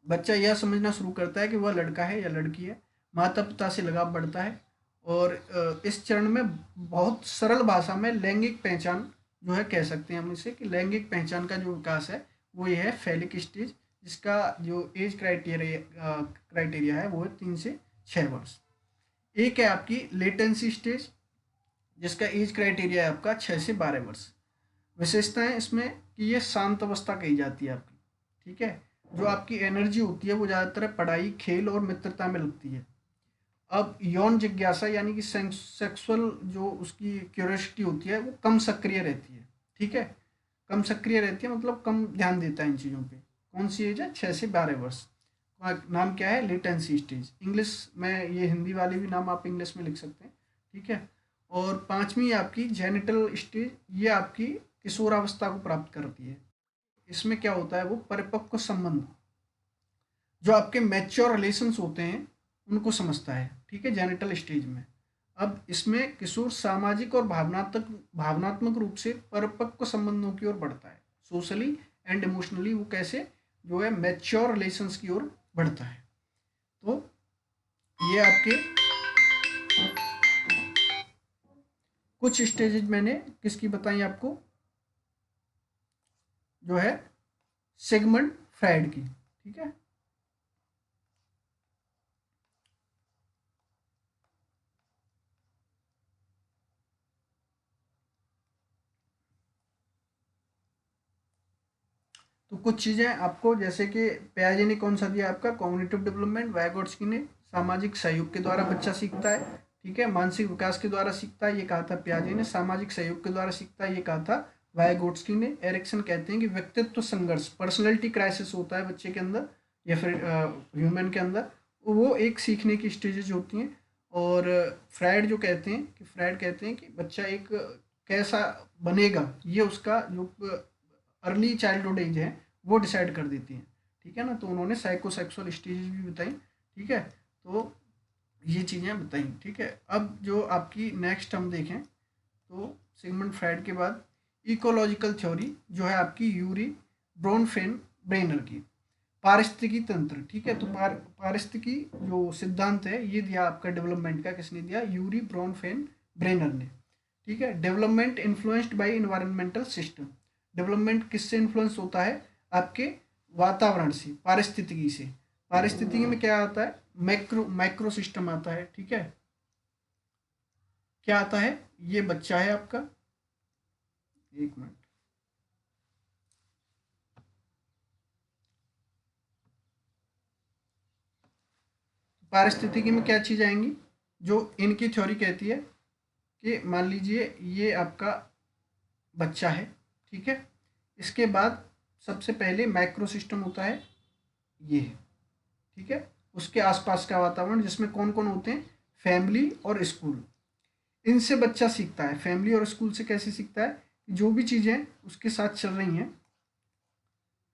बच्चा यह समझना शुरू करता है कि वह लड़का है या लड़की है। माता पिता से लगाव बढ़ता है। और इस चरण में बहुत सरल भाषा में लैंगिक पहचान जो है कह सकते हैं हम इसे, कि लैंगिक पहचान का जो विकास है वो ये है फैलिक स्टेज, जिसका जो एज क्राइटेरिया है वो है 3 से 6 वर्ष। एक है आपकी लेटेंसी स्टेज, जिसका एज क्राइटेरिया है आपका 6 से 12 वर्ष। विशेषताएं इसमें कि ये शांत अवस्था कही जाती है आपकी, ठीक है। जो आपकी एनर्जी होती है वो ज़्यादातर पढ़ाई, खेल और मित्रता में लगती है। अब यौन जिज्ञासा यानी कि सेक्सुअल जो उसकी क्यूरियोसिटी होती है वो कम सक्रिय रहती है, ठीक है। कम सक्रिय रहती है मतलब कम ध्यान देता है इन चीज़ों पे। कौन सी एज है, 6 से 12 वर्ष। नाम क्या है, लेटेंसी स्टेज। इंग्लिश में ये हिंदी वाले भी नाम आप इंग्लिश में लिख सकते हैं, ठीक है। और पांचवी आपकी जेनिटल स्टेज, ये आपकी किशोरावस्था को प्राप्त करती है। इसमें क्या होता है, वो परिपक्व संबंध, जो आपके मैच्योर रिलेशंस होते हैं उनको समझता है, ठीक है, जेनिटल स्टेज में। अब इसमें किशोर सामाजिक और भावनात्मक रूप से परिपक्व संबंधों की ओर बढ़ता है। सोशली एंड इमोशनली वो कैसे जो है मैच्योर रिलेशंस की ओर बढ़ता है। तो ये आपके कुछ स्टेजेज मैंने किसकी बताई आपको, जो है सिगमंड फ्राइड की, ठीक है। तो कुछ चीज़ें आपको, जैसे कि पियाजे ने कौन सा दिया आपका, कॉग्निटिव डेवलपमेंट। वाइगोट्स्की ने सामाजिक सहयोग के द्वारा बच्चा सीखता है, ठीक है। मानसिक विकास के द्वारा सीखता है, ये कहा था पियाजे ने। सामाजिक सहयोग के द्वारा सीखता है, ये कहा था वाइगोट्स्की ने। एरिक्सन कहते हैं कि व्यक्तित्व संघर्ष, पर्सनैलिटी क्राइसिस होता है बच्चे के अंदर या फिर ह्यूमन के अंदर, वो एक सीखने की स्टेजेज होती हैं। और फ्राइड कहते हैं कि बच्चा एक कैसा बनेगा, ये उसका जो अर्ली चाइल्डहुड एज है वो डिसाइड कर देती हैं, ठीक है ना। तो उन्होंने साइकोसेक्सुअल स्टेजेस भी बताई, ठीक है। तो ये चीज़ें बताई, ठीक है। अब जो आपकी नेक्स्ट हम देखें तो सिगमंड फ्राइड के बाद इकोलॉजिकल थ्योरी जो है आपकी यूरी ब्रोनफेन ब्रेनर की। पारिस्थितिकी तंत्र, ठीक है। तो पारिस्थितिकी जो सिद्धांत है ये दिया आपका डेवलपमेंट का, किसने दिया, यूरी ब्रोनफेन ब्रेनर ने, ठीक है। Development influenced by environmental system. Development किससे इन्फ्लुएंस होता है, आपके वातावरण से, पारिस्थितिकी से। पारिस्थितिकी में क्या आता है, माइक्रो सिस्टम आता है, ठीक है। क्या आता है, ये बच्चा है आपका, एक मिनट, पारिस्थितिकी में क्या चीज़ आएंगी, जो इनकी थ्योरी कहती है कि मान लीजिए ये आपका बच्चा है, ठीक है। इसके बाद सबसे पहले माइक्रो सिस्टम होता है, ये है, ठीक है। उसके आसपास का वातावरण जिसमें कौन कौन होते हैं, फैमिली और स्कूल, इनसे बच्चा सीखता है। फैमिली और स्कूल से कैसे सीखता है, जो भी चीज़ें उसके साथ चल रही हैं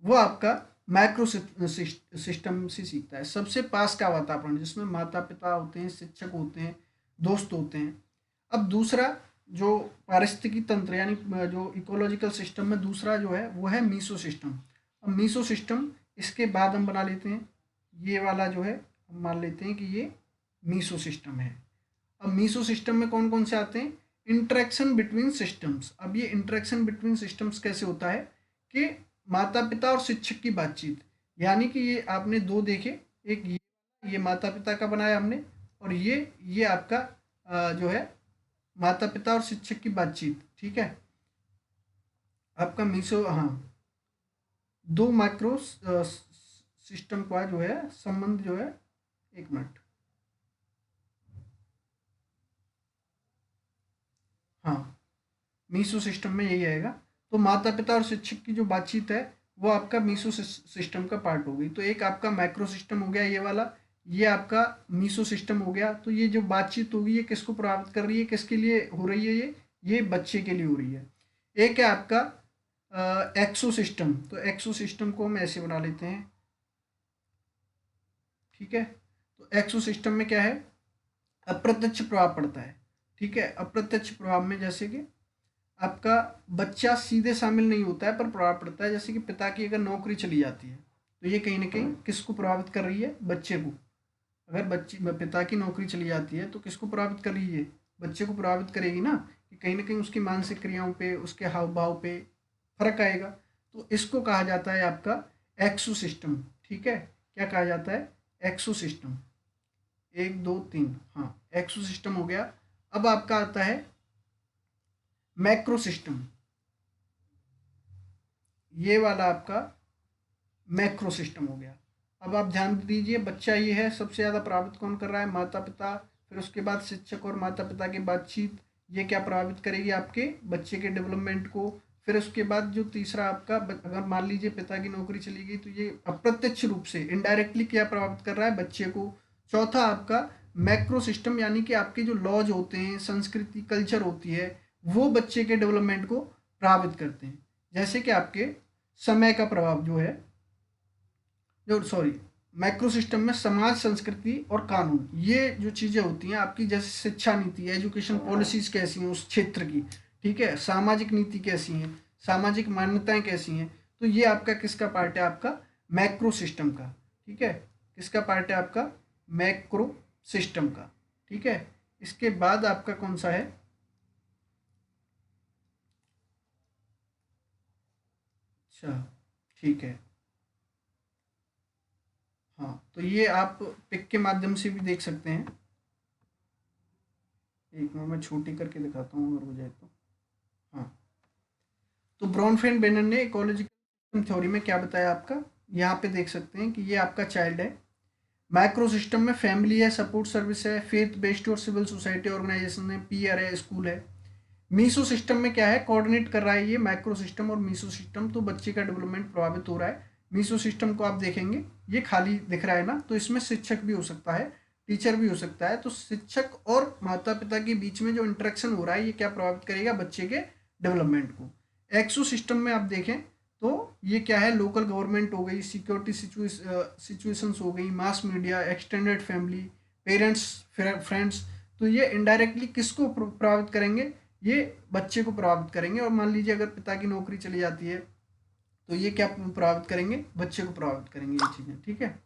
वो आपका माइक्रो सिस्टम से सीखता है। सबसे पास का वातावरण जिसमें माता पिता होते हैं, शिक्षक होते हैं, दोस्त होते हैं। अब दूसरा जो पारिस्थितिकी तंत्र यानी जो इकोलॉजिकल सिस्टम में दूसरा जो है वो है मीसो सिस्टम। अब मीसो सिस्टम इसके बाद हम बना लेते हैं, ये वाला जो है हम मान लेते हैं कि ये मीसो सिस्टम है। अब मीसो सिस्टम में कौन कौन से आते हैं, इंटरेक्शन बिटवीन सिस्टम्स। अब ये इंटरेक्शन बिटवीन सिस्टम्स कैसे होता है कि माता पिता और शिक्षक की बातचीत, यानी कि ये आपने दो देखे, एक ये माता पिता का बनाया हमने, और ये आपका जो है माता पिता और शिक्षक की बातचीत, ठीक है। आपका मीसो, हाँ, दो माइक्रो सिस्टम का जो है संबंध जो है, एक मिनट, हाँ, मीसो सिस्टम में यही आएगा। तो माता पिता और शिक्षक की जो बातचीत है वो आपका मीसो सिस्टम का पार्ट हो गई। तो एक आपका माइक्रो सिस्टम हो गया ये वाला, ये आपका मीसो सिस्टम हो गया। तो ये जो बातचीत होगी ये किसको प्रभावित कर रही है, किसके लिए हो रही है, ये बच्चे के लिए हो रही है। एक है आपका एक्सो सिस्टम। तो एक्सो सिस्टम को हम ऐसे बना लेते हैं, ठीक है। तो एक्सो सिस्टम में क्या है, अप्रत्यक्ष प्रभाव पड़ता है, ठीक है। अप्रत्यक्ष प्रभाव में जैसे कि आपका बच्चा सीधे शामिल नहीं होता है पर प्रभाव पड़ता है। जैसे कि पिता की अगर नौकरी चली जाती है तो ये कहीं ना कहीं किसको प्रभावित कर रही है, बच्चे को। अगर बच्ची पिता की नौकरी चली जाती है तो किसको प्रभावित कर रही है, बच्चे को प्रभावित करेगी ना, कि कहीं ना कहीं उसकी मानसिक क्रियाओं पे, उसके हाव भाव पे फर्क आएगा। तो इसको कहा जाता है आपका एक्सो सिस्टम, ठीक है। क्या कहा जाता है, एक्सो सिस्टम। एक दो तीन, हाँ, एक्सो सिस्टम हो गया। अब आपका आता है मैक्रो सिस्टम, ये वाला आपका मैक्रो सिस्टम हो गया। अब आप ध्यान दीजिए, बच्चा ये है, सबसे ज़्यादा प्रभावित कौन कर रहा है, माता पिता। फिर उसके बाद शिक्षक और माता पिता की बातचीत, ये क्या प्रभावित करेगी, आपके बच्चे के डेवलपमेंट को। फिर उसके बाद जो तीसरा आपका, अगर मान लीजिए पिता की नौकरी चली गई तो ये अप्रत्यक्ष रूप से इनडायरेक्टली क्या प्रभावित कर रहा है, बच्चे को। चौथा आपका मैक्रो सिस्टम, यानी कि आपके जो लॉज होते हैं, संस्कृति, कल्चर होती है, वो बच्चे के डेवलपमेंट को प्रभावित करते हैं। जैसे कि आपके समय का प्रभाव जो है, जो सॉरी, मैक्रो सिस्टम में समाज, संस्कृति और कानून, ये जो चीज़ें होती हैं आपकी, जैसे शिक्षा नीति, एजुकेशन पॉलिसीज कैसी हैं उस क्षेत्र की, ठीक है, सामाजिक नीति कैसी हैं, सामाजिक मान्यताएं कैसी हैं। तो ये आपका किसका पार्ट है, आपका मैक्रो सिस्टम का, ठीक है। किसका पार्ट है, आपका मैक्रो सिस्टम का, ठीक है। इसके बाद आपका कौन सा है, अच्छा, ठीक है, हाँ। तो ये आप पिक के माध्यम से भी देख सकते हैं। एक मिनट, मैं छोटी करके दिखाता हूँ अगर हो जाए तो, हाँ। तो ब्रॉनफेन बेनन ने इकोलॉजिकल थ्योरी में क्या बताया आपका, यहाँ पे देख सकते हैं कि ये आपका चाइल्ड है। माइक्रो सिस्टम में फैमिली है, सपोर्ट सर्विस है, फेथ बेस्ड और सिविल सोसाइटी ऑर्गेनाइजेशन है, पीआर है, स्कूल है। मीसो सिस्टम में क्या है, कोऑर्डिनेट कर रहा है ये माइक्रो सिस्टम और मीसो सिस्टम, तो बच्चे का डेवलपमेंट प्रभावित हो रहा है। मीसो सिस्टम को आप देखेंगे, ये खाली दिख रहा है ना, तो इसमें शिक्षक भी हो सकता है, टीचर भी हो सकता है। तो शिक्षक और माता पिता के बीच में जो इंटरेक्शन हो रहा है, ये क्या प्रभावित करेगा, बच्चे के डेवलपमेंट को। एक्सो सिस्टम में आप देखें तो ये क्या है, लोकल गवर्नमेंट हो गई, सिक्योरिटी सिचुएशंस हो गई, mass media, extended family, parents, friends. तो ये इनडायरेक्टली किसको प्रभावित करेंगे, ये बच्चे को प्रभावित करेंगे। और मान लीजिए अगर पिता की नौकरी चली जाती है तो ये क्या प्रभावित करेंगे, बच्चे को प्रभावित करेंगे, ये चीज़ें, ठीक है।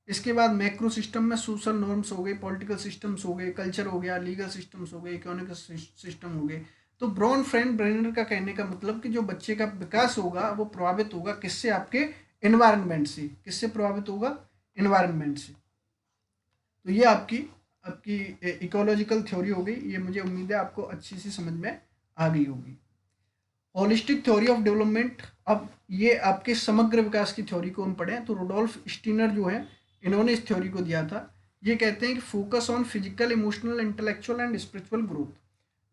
इसके बाद मैक्रो सिस्टम में सोशल नॉर्म्स हो गए, पॉलिटिकल सिस्टम्स हो गए, कल्चर हो गया, लीगल सिस्टम्स हो गए, इकोनॉमिक सिस्टम हो गए। तो ब्रॉन फ्रेंड ब्रेनर का कहने का मतलब कि जो बच्चे का विकास होगा वो प्रभावित होगा किससे, आपके एनवायरनमेंट से। किससे प्रभावित होगा, एनवायरनमेंट से। तो ये आपकी आपकी इकोलॉजिकल थ्योरी हो गई। ये मुझे उम्मीद है आपको अच्छी सी समझ में आ गई होगी। होलिस्टिक थ्योरी ऑफ डेवलपमेंट, अब ये आपके समग्र विकास की थ्योरी को हम पढ़ें तो रुडोल्फ स्टीनर जो है, इन्होंने इस थ्योरी को दिया था। ये कहते हैं कि focus on physical, emotional, intellectual and spiritual growth.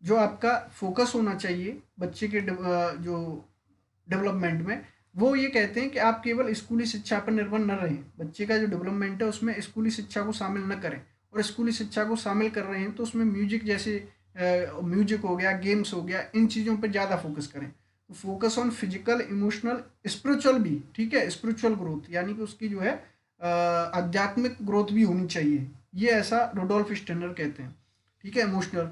जो आपका फोकस होना चाहिए बच्चे के जो डेवलपमेंट में, वो ये कहते हैं कि आप केवल स्कूली शिक्षा पर निर्भर न रहें। बच्चे का जो डेवलपमेंट है उसमें स्कूली शिक्षा को शामिल न करें, और स्कूली शिक्षा को शामिल कर रहे हैं तो उसमें म्यूजिक जैसे म्यूजिक हो गया, गेम्स हो गया, इन चीज़ों पर ज़्यादा फोकस करें। तो focus on physical, emotional, spiritual भी, ठीक है, स्पिरिचुअल ग्रोथ, यानी कि उसकी जो है आध्यात्मिक ग्रोथ भी होनी चाहिए। ये ऐसा रुडोल्फ स्टेनर कहते हैं, ठीक है। इमोशनल,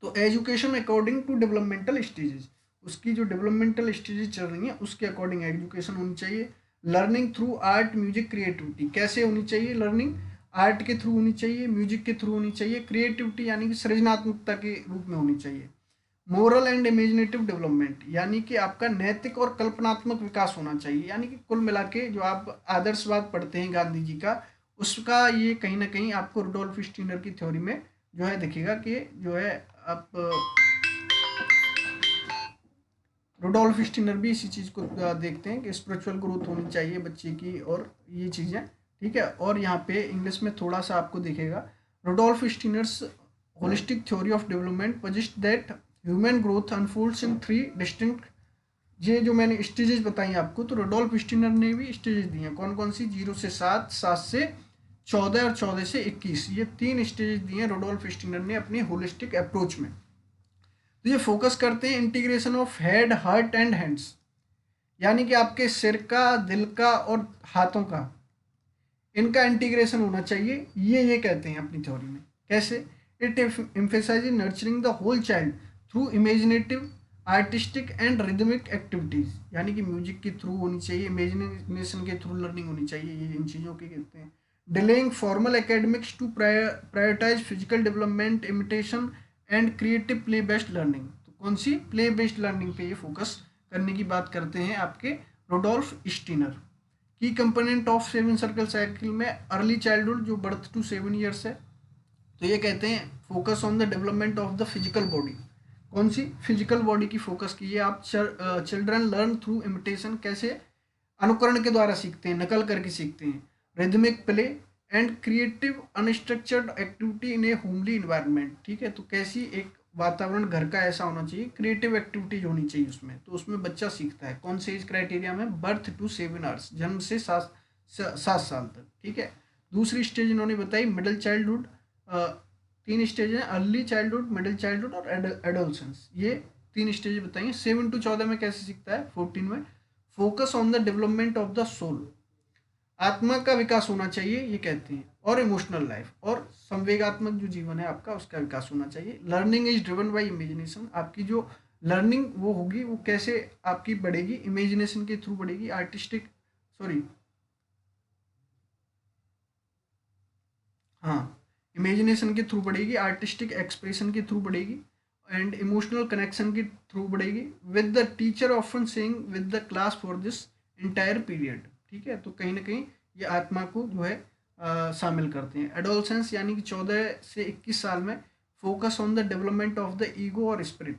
तो education according to developmental stages, उसकी जो डेवलपमेंटल स्टेजेस चल रही हैं उसके अकॉर्डिंग एजुकेशन होनी चाहिए। Learning through art, music, creativity, कैसे होनी चाहिए लर्निंग, आर्ट के थ्रू होनी चाहिए, म्यूजिक के थ्रू होनी चाहिए, क्रिएटिविटी यानी कि सृजनात्मकता के रूप में होनी चाहिए। मोरल एंड इमेजिनेटिव डेवलपमेंट, यानी कि आपका नैतिक और कल्पनात्मक विकास होना चाहिए। यानी कि कुल मिला के जो आप आदर्शवाद पढ़ते हैं गांधी जी का, उसका ये कहीं ना कहीं आपको रुडोल्फ स्टीनर की थ्योरी में जो है दिखेगा कि जो है आप रुडोल्फ स्टीनर भी इसी चीज़ को देखते हैं कि स्पिरिचुअल ग्रोथ होनी चाहिए बच्चे की और ये चीज़ें, ठीक है। और यहाँ पे इंग्लिश में थोड़ा सा आपको दिखेगा, Rudolf Steiner's holistic theory of development posit that human growth unfolds in 3 distinct, ये जो मैंने स्टेजेस बताई आपको, तो रुडोल्फ स्टीनर ने भी स्टेजेस दी हैं। कौन कौन सी? 0 से 7, 7 से 14 और 14 से 21, ये 3 स्टेजेस दिए हैं रुडोल्फ स्टीनर ने अपनी होलिस्टिक अप्रोच में। तो ये फोकस करते हैं integration of head, heart and hands, यानी कि आपके सिर का, दिल का और हाथों का, इनका इंटीग्रेशन होना चाहिए, ये कहते हैं अपनी थ्योरी में। कैसे? It emphasises nurturing the whole child through imaginative, artistic and rhythmic activities, यानी कि म्यूजिक के थ्रू होनी चाहिए, इमेजिनेशन के थ्रू लर्निंग होनी चाहिए, ये इन चीज़ों के कहते हैं। Delaying formal academics to prioritise physical development, imitation and creative play based learning. तो कौन सी? प्ले बेस्ड लर्निंग पे ये फोकस करने की बात करते हैं आपके रुडोल्फ स्टीनर। की कंपोनेंट ऑफ 7 सर्कल साइकिल में अर्ली चाइल्डहुड, जो बर्थ टू 7 ईयर्स है, तो ये कहते हैं focus on the development of the physical body. कौन सी? फिजिकल बॉडी की फोकस की है। आप चिल्ड्रन लर्न थ्रू इमिटेशन, कैसे? अनुकरण के द्वारा सीखते हैं, नकल करके सीखते हैं। Rhythmic play and creative unstructured activity in A homely environment, ठीक है। तो कैसी? एक वातावरण घर का ऐसा होना चाहिए, क्रिएटिव एक्टिविटीज होनी चाहिए उसमें, तो उसमें बच्चा सीखता है। कौन से एज क्राइटेरिया में? बर्थ टू 7 आवर्स, जन्म से 7 साल तक, ठीक है। दूसरी स्टेज इन्होंने बताई मिडिल चाइल्डहुड, 3 स्टेज हैं, अर्ली चाइल्डहुड, मिडिल चाइल्डहुड और एडोलसेंस, ये 3 स्टेज बताइए। 7 to 14 में कैसे सीखता है? 14 में focus on the development of the soul, आत्मा का विकास होना चाहिए, ये कहते हैं। और इमोशनल लाइफ और संवेगात्मक जो जीवन है आपका, उसका विकास होना चाहिए। Learning is driven by imagination, आपकी जो लर्निंग वो होगी वो कैसे आपकी बढ़ेगी? इमेजिनेशन के थ्रू बढ़ेगी। आर्टिस्टिक, सॉरी, हाँ, इमेजिनेशन के थ्रू बढ़ेगी, आर्टिस्टिक एक्सप्रेशन के थ्रू बढ़ेगी एंड इमोशनल कनेक्शन के थ्रू बढ़ेगी। With the teacher often saying with the class for this entire period, ठीक है। तो कहीं ना कहीं ये आत्मा को जो है शामिल करते हैं। एडोलसेंस यानी कि 14 से 21 साल में focus on the development of the ego और spirit,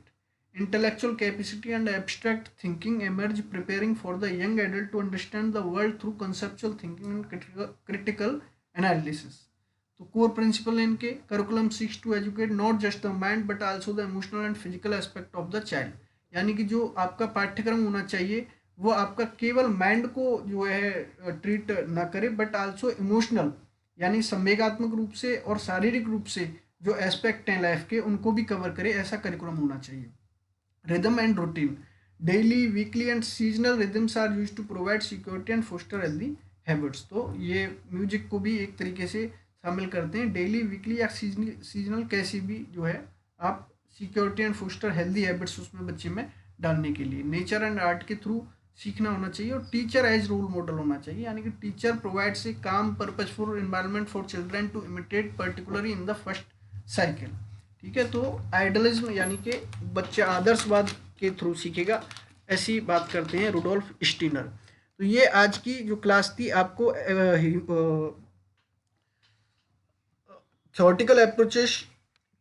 intellectual capacity and abstract thinking emerge, preparing for the young adult to understand the world through conceptual thinking and critical analysis. तो कोर प्रिंसिपल है इनके, curriculum seeks to educate not just the mind but also the emotional and physical aspect of the child, यानी कि जो आपका पाठ्यक्रम होना चाहिए वो आपका केवल माइंड को जो है ट्रीट ना करे, बट आल्सो इमोशनल, यानी संवेगात्मक रूप से और शारीरिक रूप से जो एस्पेक्ट हैं लाइफ के, उनको भी कवर करे, ऐसा करिकुलम होना चाहिए। Rhythm and routine, daily, weekly and seasonal rhythms are used to provide security and foster healthy habits. तो ये म्यूजिक को भी एक तरीके से शामिल करते हैं, डेली, वीकली या सीजनल कैसी भी जो है आप security and foster healthy habits उसमें बच्चे में डालने के लिए। नेचर एंड आर्ट के थ्रू सीखना होना चाहिए और टीचर एज रोल मॉडल होना चाहिए, यानी कि teacher provides a calm purposeful environment for children to imitate particularly in the first cycle, ठीक है। तो आइडलिज्म यानी कि बच्चा आदर्शवाद के थ्रू सीखेगा, ऐसी बात करते हैं रुडोल्फ स्टीनर। तो ये आज की जो क्लास थी आपको theoretical approaches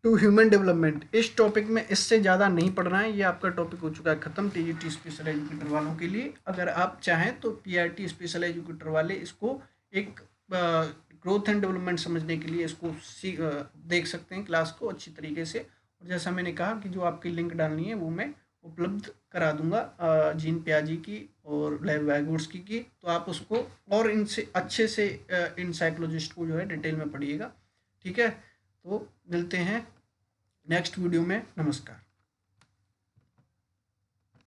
to human development, इस टॉपिक में इससे ज़्यादा नहीं पढ़ना है, ये आपका टॉपिक हो चुका है ख़त्म टीईटी स्पेशल एजुकेटर वालों के लिए। अगर आप चाहें तो पीआरटी स्पेशल एजुकेटर वाले इसको एक ग्रोथ एंड डेवलपमेंट समझने के लिए इसको देख सकते हैं क्लास को अच्छी तरीके से। और जैसा मैंने कहा कि जो आपकी लिंक डालनी है वो मैं उपलब्ध करा दूंगा जीन प्याजी की और लेव वैगोर्स्की की, तो आप उसको और इनसे अच्छे से इन साइकोलॉजिस्ट को जो है डिटेल में पढ़िएगा, ठीक है। तो मिलते हैं नेक्स्ट वीडियो में, नमस्कार।